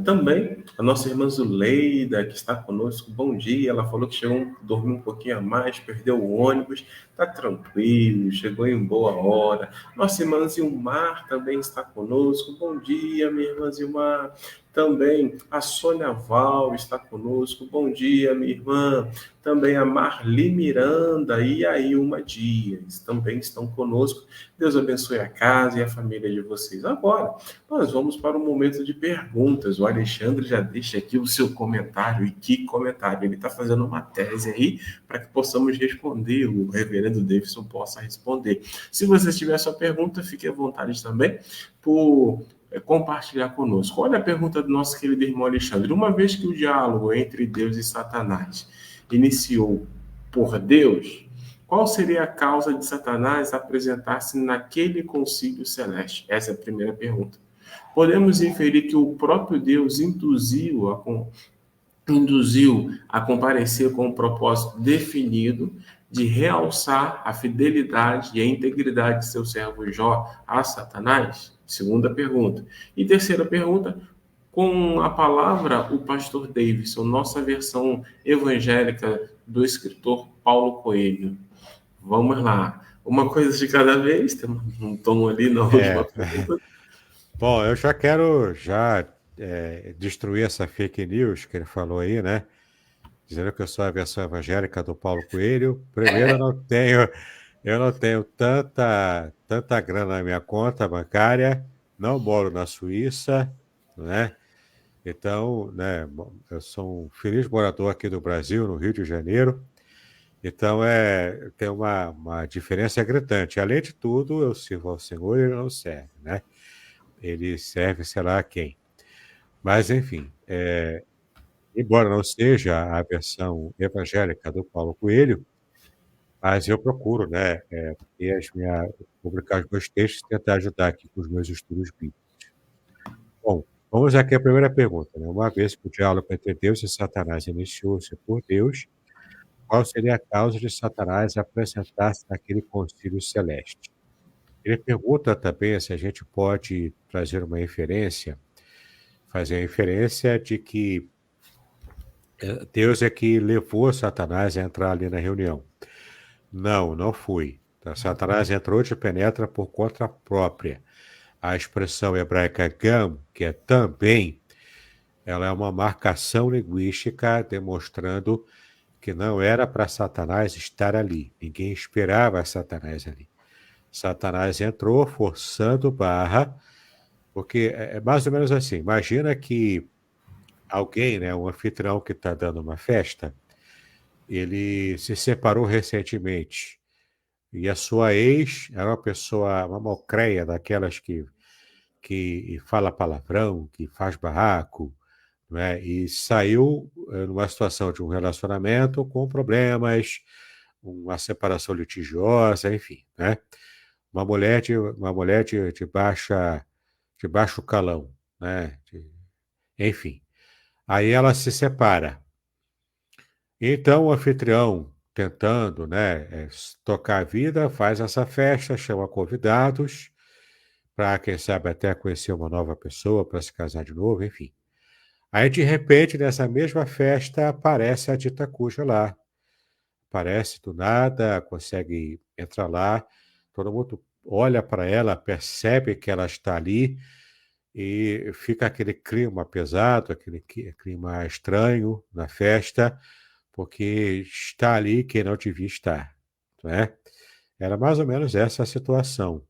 Também a nossa irmã Zuleida, que está conosco, bom dia. Ela falou que dormiu um pouquinho a mais, perdeu o ônibus, está tranquilo, chegou em boa hora. Nossa irmã Zilmar também está conosco, bom dia, minha irmã Zilmar. Também a Sônia Val está conosco, bom dia, minha irmã. Também a Marli Miranda e a Ilma Dias também estão conosco. Deus abençoe a casa e a família de vocês. Agora, nós vamos para o momento de perguntas. O Alexandre já deixa aqui o seu comentário. E que comentário! Ele está fazendo uma tese aí para que possamos responder, o reverendo Davidson possa responder. Se você tiver sua pergunta, fique à vontade também por compartilhar conosco. Olha a pergunta do nosso querido irmão Alexandre. Uma vez que o diálogo entre Deus e Satanás iniciou por Deus, qual seria a causa de Satanás apresentar-se naquele concílio celeste? Essa é a primeira pergunta. Podemos inferir que o próprio Deus induziu a comparecer com um propósito definido de realçar a fidelidade e a integridade de seu servo Jó a Satanás? Segunda pergunta. E terceira pergunta, com a palavra, o pastor Davidson, nossa versão evangélica do escritor Paulo Coelho. Vamos lá. Uma coisa de cada vez, tem um tom ali na última pergunta. Bom, eu já quero destruir essa fake news que ele falou aí, né? Dizendo que eu sou a versão evangélica do Paulo Coelho. Primeiro, eu não tenho tanta grana na minha conta bancária, não moro na Suíça, né? Então, né, eu sou um feliz morador aqui do Brasil, no Rio de Janeiro. Então, tem uma diferença gritante. Além de tudo, eu sirvo ao Senhor e ele não serve, né? Ele serve, sei lá, a quem. Mas, enfim, embora não seja a versão evangélica do Paulo Coelho, mas eu procuro, né, publicar os meus textos e tentar ajudar aqui com os meus estudos bíblicos. Bom, vamos aqui à primeira pergunta, né? Uma vez que o diálogo entre Deus e Satanás iniciou-se por Deus, qual seria a causa de Satanás apresentar-se naquele concílio celeste? Ele pergunta também se a gente pode trazer uma inferência, fazer a inferência de que Deus é que levou Satanás a entrar ali na reunião. Não foi. Satanás entrou e te penetra por conta própria. A expressão hebraica gam, que é também, ela é uma marcação linguística demonstrando que não era para Satanás estar ali. Ninguém esperava Satanás ali. Satanás entrou forçando barra, porque é mais ou menos assim. Imagina que alguém, né, um anfitrião que está dando uma festa, ele se separou recentemente e a sua ex era uma mocreia daquelas que fala palavrão, que faz barraco, né, e saiu numa situação de um relacionamento com problemas, uma separação litigiosa, enfim, né? Uma mulher de baixo calão, né? Enfim. Aí ela se separa. Então o anfitrião, tentando, né, tocar a vida, faz essa festa, chama convidados para, quem sabe, até conhecer uma nova pessoa, para se casar de novo, enfim. Aí, de repente, nessa mesma festa, aparece a dita cuja lá. Aparece do nada, consegue entrar lá, todo mundo olha para ela, percebe que ela está ali e fica aquele clima pesado, aquele clima estranho na festa, porque está ali quem não devia estar, né? Era mais ou menos essa a situação.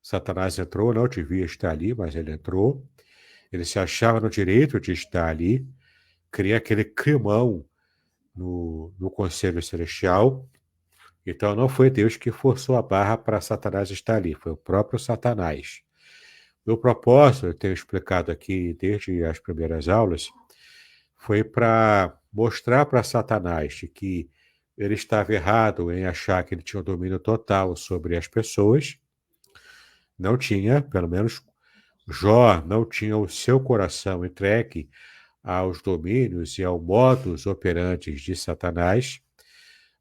Satanás entrou, não devia estar ali, mas ele entrou. Ele se achava no direito de estar ali, cria aquele climão no Conselho Celestial. Então não foi Deus que forçou a barra para Satanás estar ali, foi o próprio Satanás. Meu propósito, eu tenho explicado aqui desde as primeiras aulas, foi para mostrar para Satanás que ele estava errado em achar que ele tinha um domínio total sobre as pessoas. Não tinha, pelo menos Jó não tinha o seu coração entregue aos domínios e ao modus operandi de Satanás,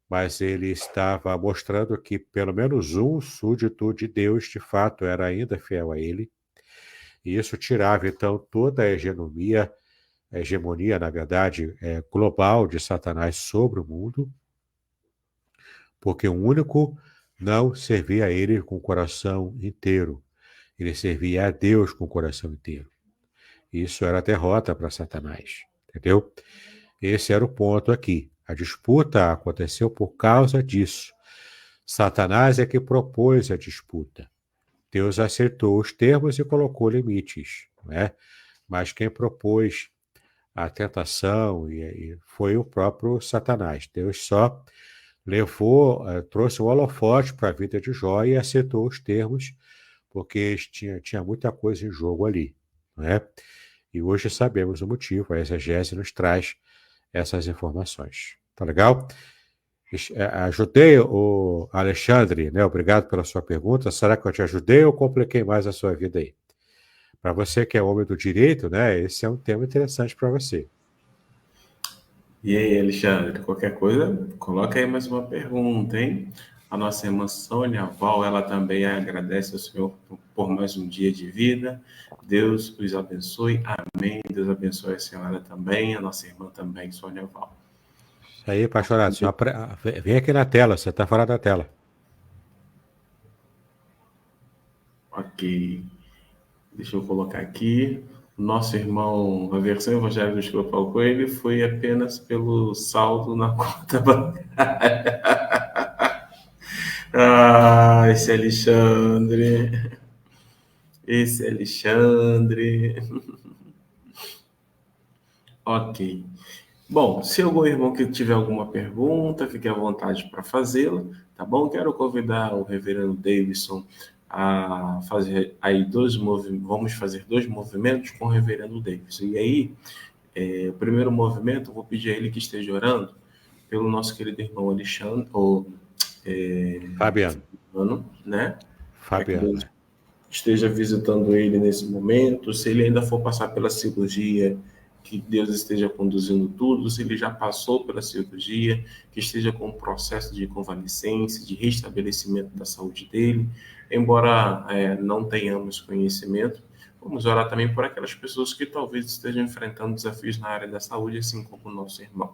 mas ele estava mostrando que pelo menos um súdito de Deus, de fato, era ainda fiel a ele. E isso tirava, então, toda a hegemonia, na verdade, global de Satanás sobre o mundo, porque o único não servia a ele com o coração inteiro. Ele servia a Deus com o coração inteiro. Isso era a derrota para Satanás, entendeu? Esse era o ponto aqui. A disputa aconteceu por causa disso. Satanás é que propôs a disputa. Deus acertou os termos e colocou limites, né? Mas quem propôs a tentação e foi o próprio Satanás. Deus só trouxe um holofote para a vida de Jó e acertou os termos, porque tinha muita coisa em jogo ali, né? E hoje sabemos o motivo, a exegese nos traz essas informações. Tá legal? Ajudei o Alexandre, né? Obrigado pela sua pergunta. Será que eu te ajudei ou compliquei mais a sua vida aí? Para você que é homem do direito, né? Esse é um tema interessante para você. E aí, Alexandre, qualquer coisa, coloca aí mais uma pergunta, hein? A nossa irmã Sônia Val, ela também agradece ao Senhor por mais um dia de vida. Deus os abençoe. Amém. Deus abençoe a senhora também, a nossa irmã também, Sônia Val. Isso aí, pastorado. Vem aqui na tela, você está fora da tela. Ok. Deixa eu colocar aqui. Nosso irmão, a versão evangélica do Chico Paulo Coelho foi apenas pelo saldo na conta bancária. Esse Alexandre. Esse Alexandre. Ok. Bom, se algum irmão que tiver alguma pergunta, fique à vontade para fazê-la, tá bom? Quero convidar o reverendo Davidson a fazer aí vamos fazer 2 movimentos com o reverendo Davidson. E aí, o primeiro movimento, eu vou pedir a ele que esteja orando pelo nosso querido irmão Alexandre, Fabiano, né? Fabiano. Esteja visitando ele nesse momento, se ele ainda for passar pela cirurgia, que Deus esteja conduzindo tudo, se ele já passou pela cirurgia, que esteja com um processo de convalescência, de restabelecimento da saúde dele, embora não tenhamos conhecimento, vamos orar também por aquelas pessoas que talvez estejam enfrentando desafios na área da saúde, assim como o nosso irmão.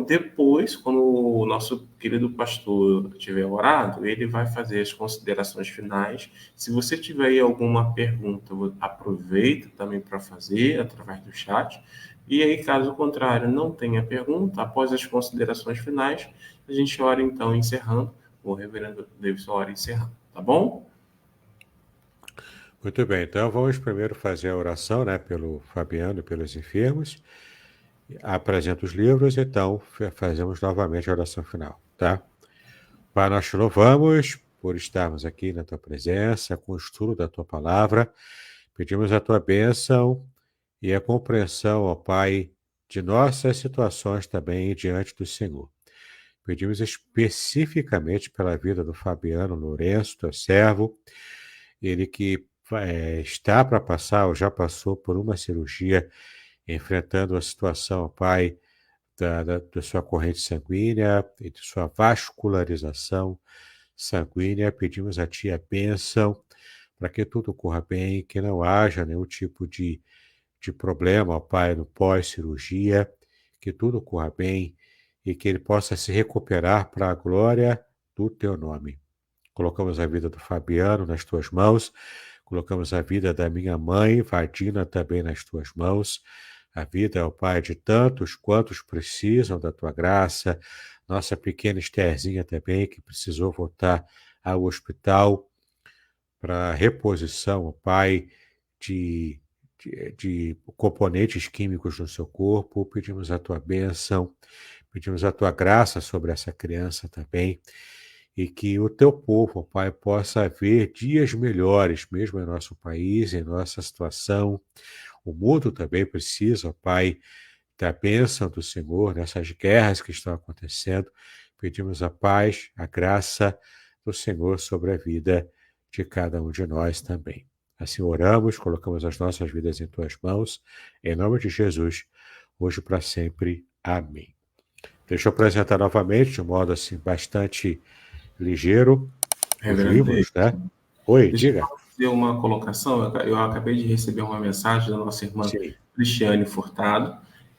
Depois, quando o nosso querido pastor tiver orado, ele vai fazer as considerações finais. Se você tiver aí alguma pergunta, aproveita também para fazer através do chat. E aí, caso contrário, não tenha pergunta, após as considerações finais, a gente ora então encerrando. O reverendo Davidson ora encerrando, tá bom? Muito bem, então vamos primeiro fazer a oração, né, pelo Fabiano e pelos enfermos. Apresento os livros, então fazemos novamente a oração final, tá? Pai, nós te louvamos por estarmos aqui na tua presença, com o estudo da tua palavra. Pedimos a tua bênção e a compreensão, ó Pai, de nossas situações também diante do Senhor. Pedimos especificamente pela vida do Fabiano Lourenço, teu servo, ele que está para passar ou já passou por uma cirurgia, enfrentando a situação, ó Pai, da sua corrente sanguínea e de sua vascularização sanguínea. Pedimos a Ti a bênção para que tudo corra bem, que não haja nenhum tipo de problema, ó Pai, no pós-cirurgia, que tudo corra bem e que ele possa se recuperar para a glória do Teu nome. Colocamos a vida do Fabiano nas Tuas mãos, colocamos a vida da minha mãe, Vardina, também nas Tuas mãos, a vida, ó Pai, de tantos quantos precisam da Tua graça, nossa pequena Estherzinha também, que precisou voltar ao hospital para reposição, ó Pai, de componentes químicos no seu corpo. Pedimos a Tua bênção, pedimos a Tua graça sobre essa criança também, e que o Teu povo, ó Pai, possa ver dias melhores, mesmo em nosso país, em nossa situação. O mundo também precisa, ó Pai, da bênção do Senhor nessas guerras que estão acontecendo. Pedimos a paz, a graça do Senhor sobre a vida de cada um de nós também. Assim oramos, colocamos as nossas vidas em Tuas mãos, em nome de Jesus, hoje e para sempre. Amém. Deixa eu apresentar novamente, de modo assim bastante ligeiro, os livros, né? Oi, diga. fazer uma colocação. Eu acabei de receber uma mensagem da nossa irmã Sim. Cristiane Furtado,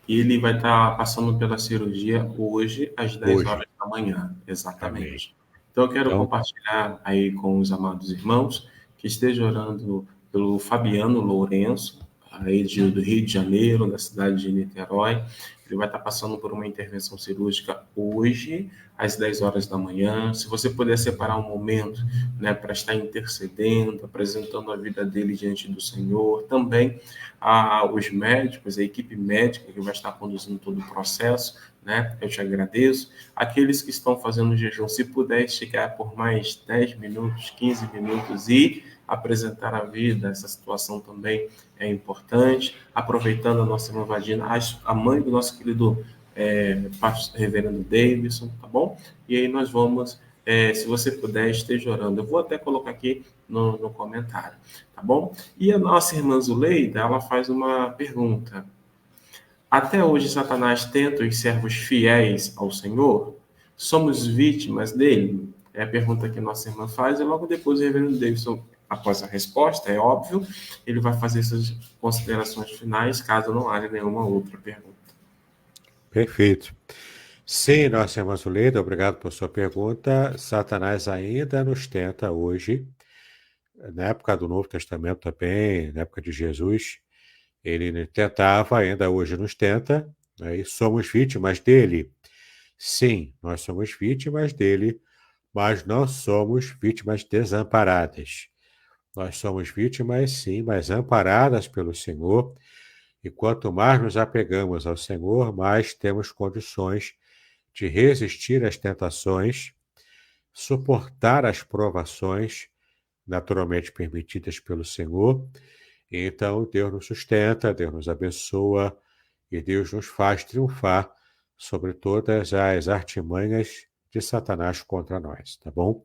e ele vai estar passando pela cirurgia hoje, às 10 Hoje. horas da manhã, Amém. exatamente. Então, eu quero Então, compartilhar aí com os amados irmãos que estejam orando pelo Fabiano Lourenço, aí do Rio de Janeiro, da cidade de Niterói. Ele vai estar passando por uma intervenção cirúrgica hoje, às 10 horas da manhã. Se você puder separar um momento, né, para estar intercedendo, apresentando a vida dele diante do Senhor, também os médicos, a equipe médica que vai estar conduzindo todo o processo, né, eu te agradeço. Aqueles que estão fazendo jejum, se puder esticar por mais 10 minutos, 15 minutos e apresentar a vida, essa situação também é importante. Aproveitando a nossa irmã Vadina, a mãe do nosso querido reverendo Davidson, tá bom? E aí nós vamos, se você puder, esteja orando. Eu vou até colocar aqui no comentário, tá bom? E a nossa irmã Zuleida, ela faz uma pergunta. Até hoje, Satanás tenta os servos fiéis ao Senhor? Somos vítimas dele? É a pergunta que nossa irmã faz, e logo depois o reverendo Davidson, após a resposta, é óbvio, ele vai fazer essas considerações finais, caso não haja nenhuma outra pergunta. perfeito. Sim, nossa irmã Zuleida, obrigado por sua pergunta. Satanás ainda nos tenta hoje, na época do Novo Testamento também, na época de Jesus, ele tentava, ainda hoje nos tenta, né, e somos vítimas dele. Sim, nós somos vítimas dele, mas não somos vítimas desamparadas. Nós somos vítimas, sim, mas amparadas pelo Senhor. E quanto mais nos apegamos ao Senhor, mais temos condições de resistir às tentações, suportar as provações naturalmente permitidas pelo Senhor. E então Deus nos sustenta, Deus nos abençoa e Deus nos faz triunfar sobre todas as artimanhas de Satanás contra nós, tá bom?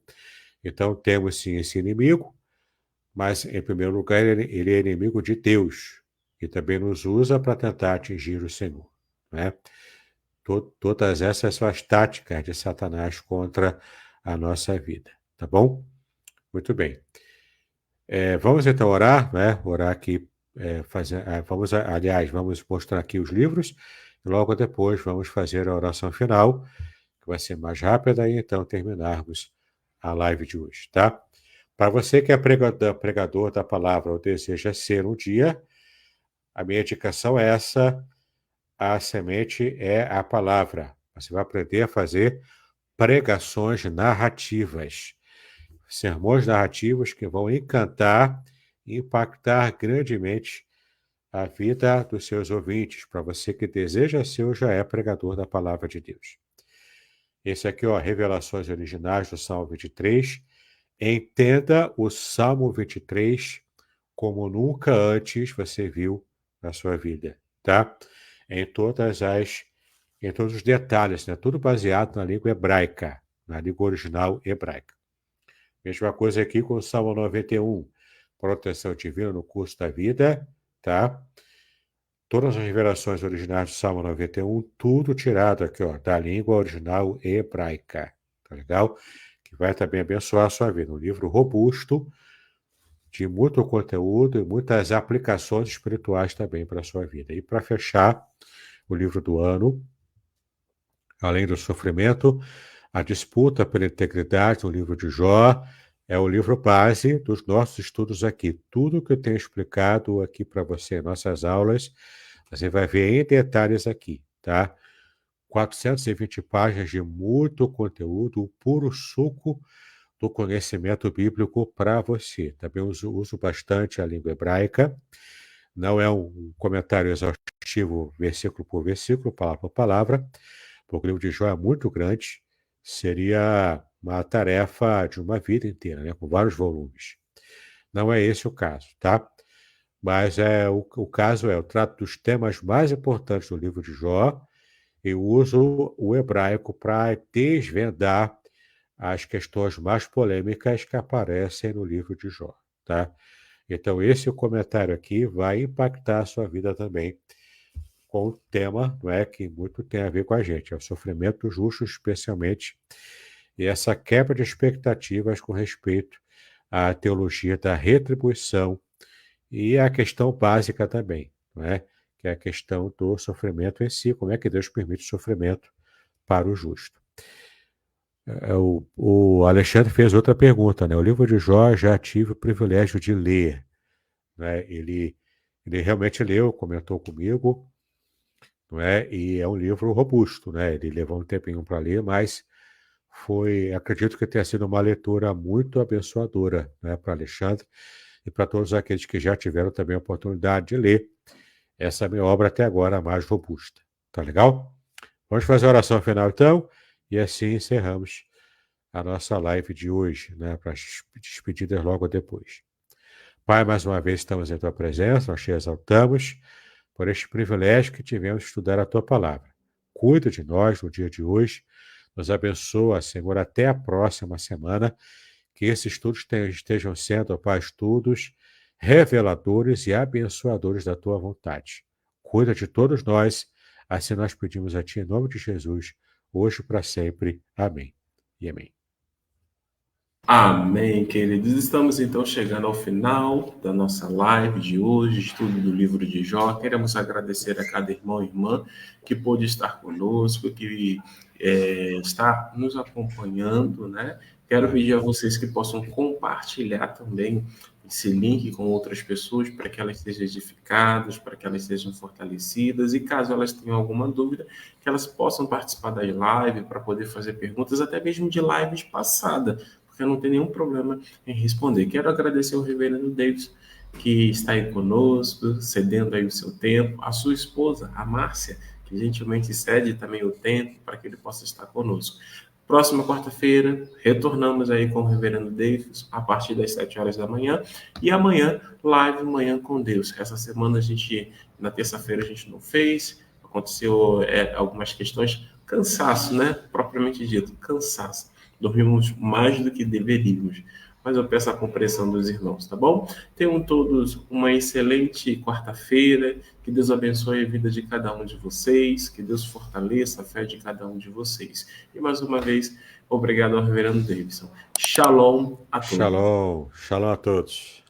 Então temos sim esse inimigo, mas em primeiro lugar ele é inimigo de Deus e também nos usa para tentar atingir o Senhor, né? Todas essas são as táticas de Satanás contra a nossa vida, tá bom? Muito bem. Vamos então orar, né? Orar aqui, vamos mostrar aqui os livros e logo depois vamos fazer a oração final, que vai ser mais rápida e então terminarmos a live de hoje, tá? Para você que é pregador da palavra ou deseja ser um dia, a minha indicação é essa: a semente é a palavra. Você vai aprender a fazer pregações narrativas, sermões narrativos que vão encantar e impactar grandemente a vida dos seus ouvintes, para você que deseja ser ou já é pregador da palavra de Deus. Esse aqui, ó, Revelações Originais do Salmo 23. Entenda o Salmo 23 como nunca antes você viu na sua vida, tá? Em todos os detalhes, né? Tudo baseado na língua hebraica, na língua original hebraica. Mesma coisa aqui com o Salmo 91, proteção divina no curso da vida, tá? Todas as revelações originais do Salmo 91, tudo tirado aqui, ó, da língua original hebraica, tá legal? Que vai também abençoar a sua vida. Um livro robusto, de muito conteúdo e muitas aplicações espirituais também para a sua vida. E para fechar o livro do ano, além do sofrimento, a disputa pela integridade no livro de Jó é o livro base dos nossos estudos aqui. Tudo que eu tenho explicado aqui para você em nossas aulas, você vai ver em detalhes aqui, tá? 420 páginas de muito conteúdo, o puro suco do conhecimento bíblico para você. Também uso bastante a língua hebraica. Não é um comentário exaustivo, versículo por versículo, palavra por palavra, porque o livro de Jó é muito grande. Seria uma tarefa de uma vida inteira, né, com vários volumes. Não é esse o caso, tá? Mas o caso eu trato dos temas mais importantes do livro de Jó e uso o hebraico para desvendar as questões mais polêmicas que aparecem no livro de Jó, tá? Então, esse comentário aqui vai impactar a sua vida também, com o tema, não é, que muito tem a ver com a gente, é o sofrimento justo, especialmente, e essa quebra de expectativas com respeito a teologia da retribuição e a questão básica também, não é? Que é a questão do sofrimento em si, como é que Deus permite o sofrimento para o justo. O Alexandre fez outra pergunta, né? O livro de Jó já tive o privilégio de ler, né? Ele realmente leu, comentou comigo, não é? E é um livro robusto, né? Ele levou um tempinho para ler, mas acredito que tenha sido uma leitura muito abençoadora, né, para Alexandre e para todos aqueles que já tiveram também a oportunidade de ler essa minha obra até agora mais robusta. Tá legal? Vamos fazer a oração final então, e assim encerramos a nossa live de hoje, né, para as despedidas logo depois. Pai, mais uma vez estamos em Tua presença, nós te exaltamos por este privilégio que tivemos de estudar a Tua palavra. Cuida de nós no dia de hoje, nos abençoa, Senhor, até a próxima semana, que esses estudos estejam sendo, ó Pai, estudos reveladores e abençoadores da Tua vontade. Cuida de todos nós, assim nós pedimos a Ti em nome de Jesus, hoje e para sempre. Amém e amém. Amém, queridos. Estamos então chegando ao final da nossa live de hoje, estudo do livro de Jó. Queremos agradecer a cada irmão e irmã que pôde estar conosco, que está nos acompanhando, né? Quero pedir a vocês que possam compartilhar também esse link com outras pessoas para que elas sejam edificadas, para que elas sejam fortalecidas e caso elas tenham alguma dúvida, que elas possam participar das lives para poder fazer perguntas, até mesmo de lives passadas, porque não tem nenhum problema em responder. Quero agradecer ao reverendo Davis, que está aí conosco, cedendo aí o seu tempo, a sua esposa, a Márcia, que gentilmente cede também o tempo para que ele possa estar conosco. Próxima quarta-feira, retornamos aí com o reverendo Davis, a partir das 7 horas da manhã, e amanhã, live Manhã com Deus. Essa semana na terça-feira a gente não fez, aconteceu algumas questões, cansaço, né? Propriamente dito, cansaço. Dormimos mais do que deveríamos, mas eu peço a compreensão dos irmãos, tá bom? Tenham todos uma excelente quarta-feira, que Deus abençoe a vida de cada um de vocês, que Deus fortaleça a fé de cada um de vocês. E mais uma vez, obrigado ao reverendo Davidson. Shalom a todos. Shalom, shalom a todos.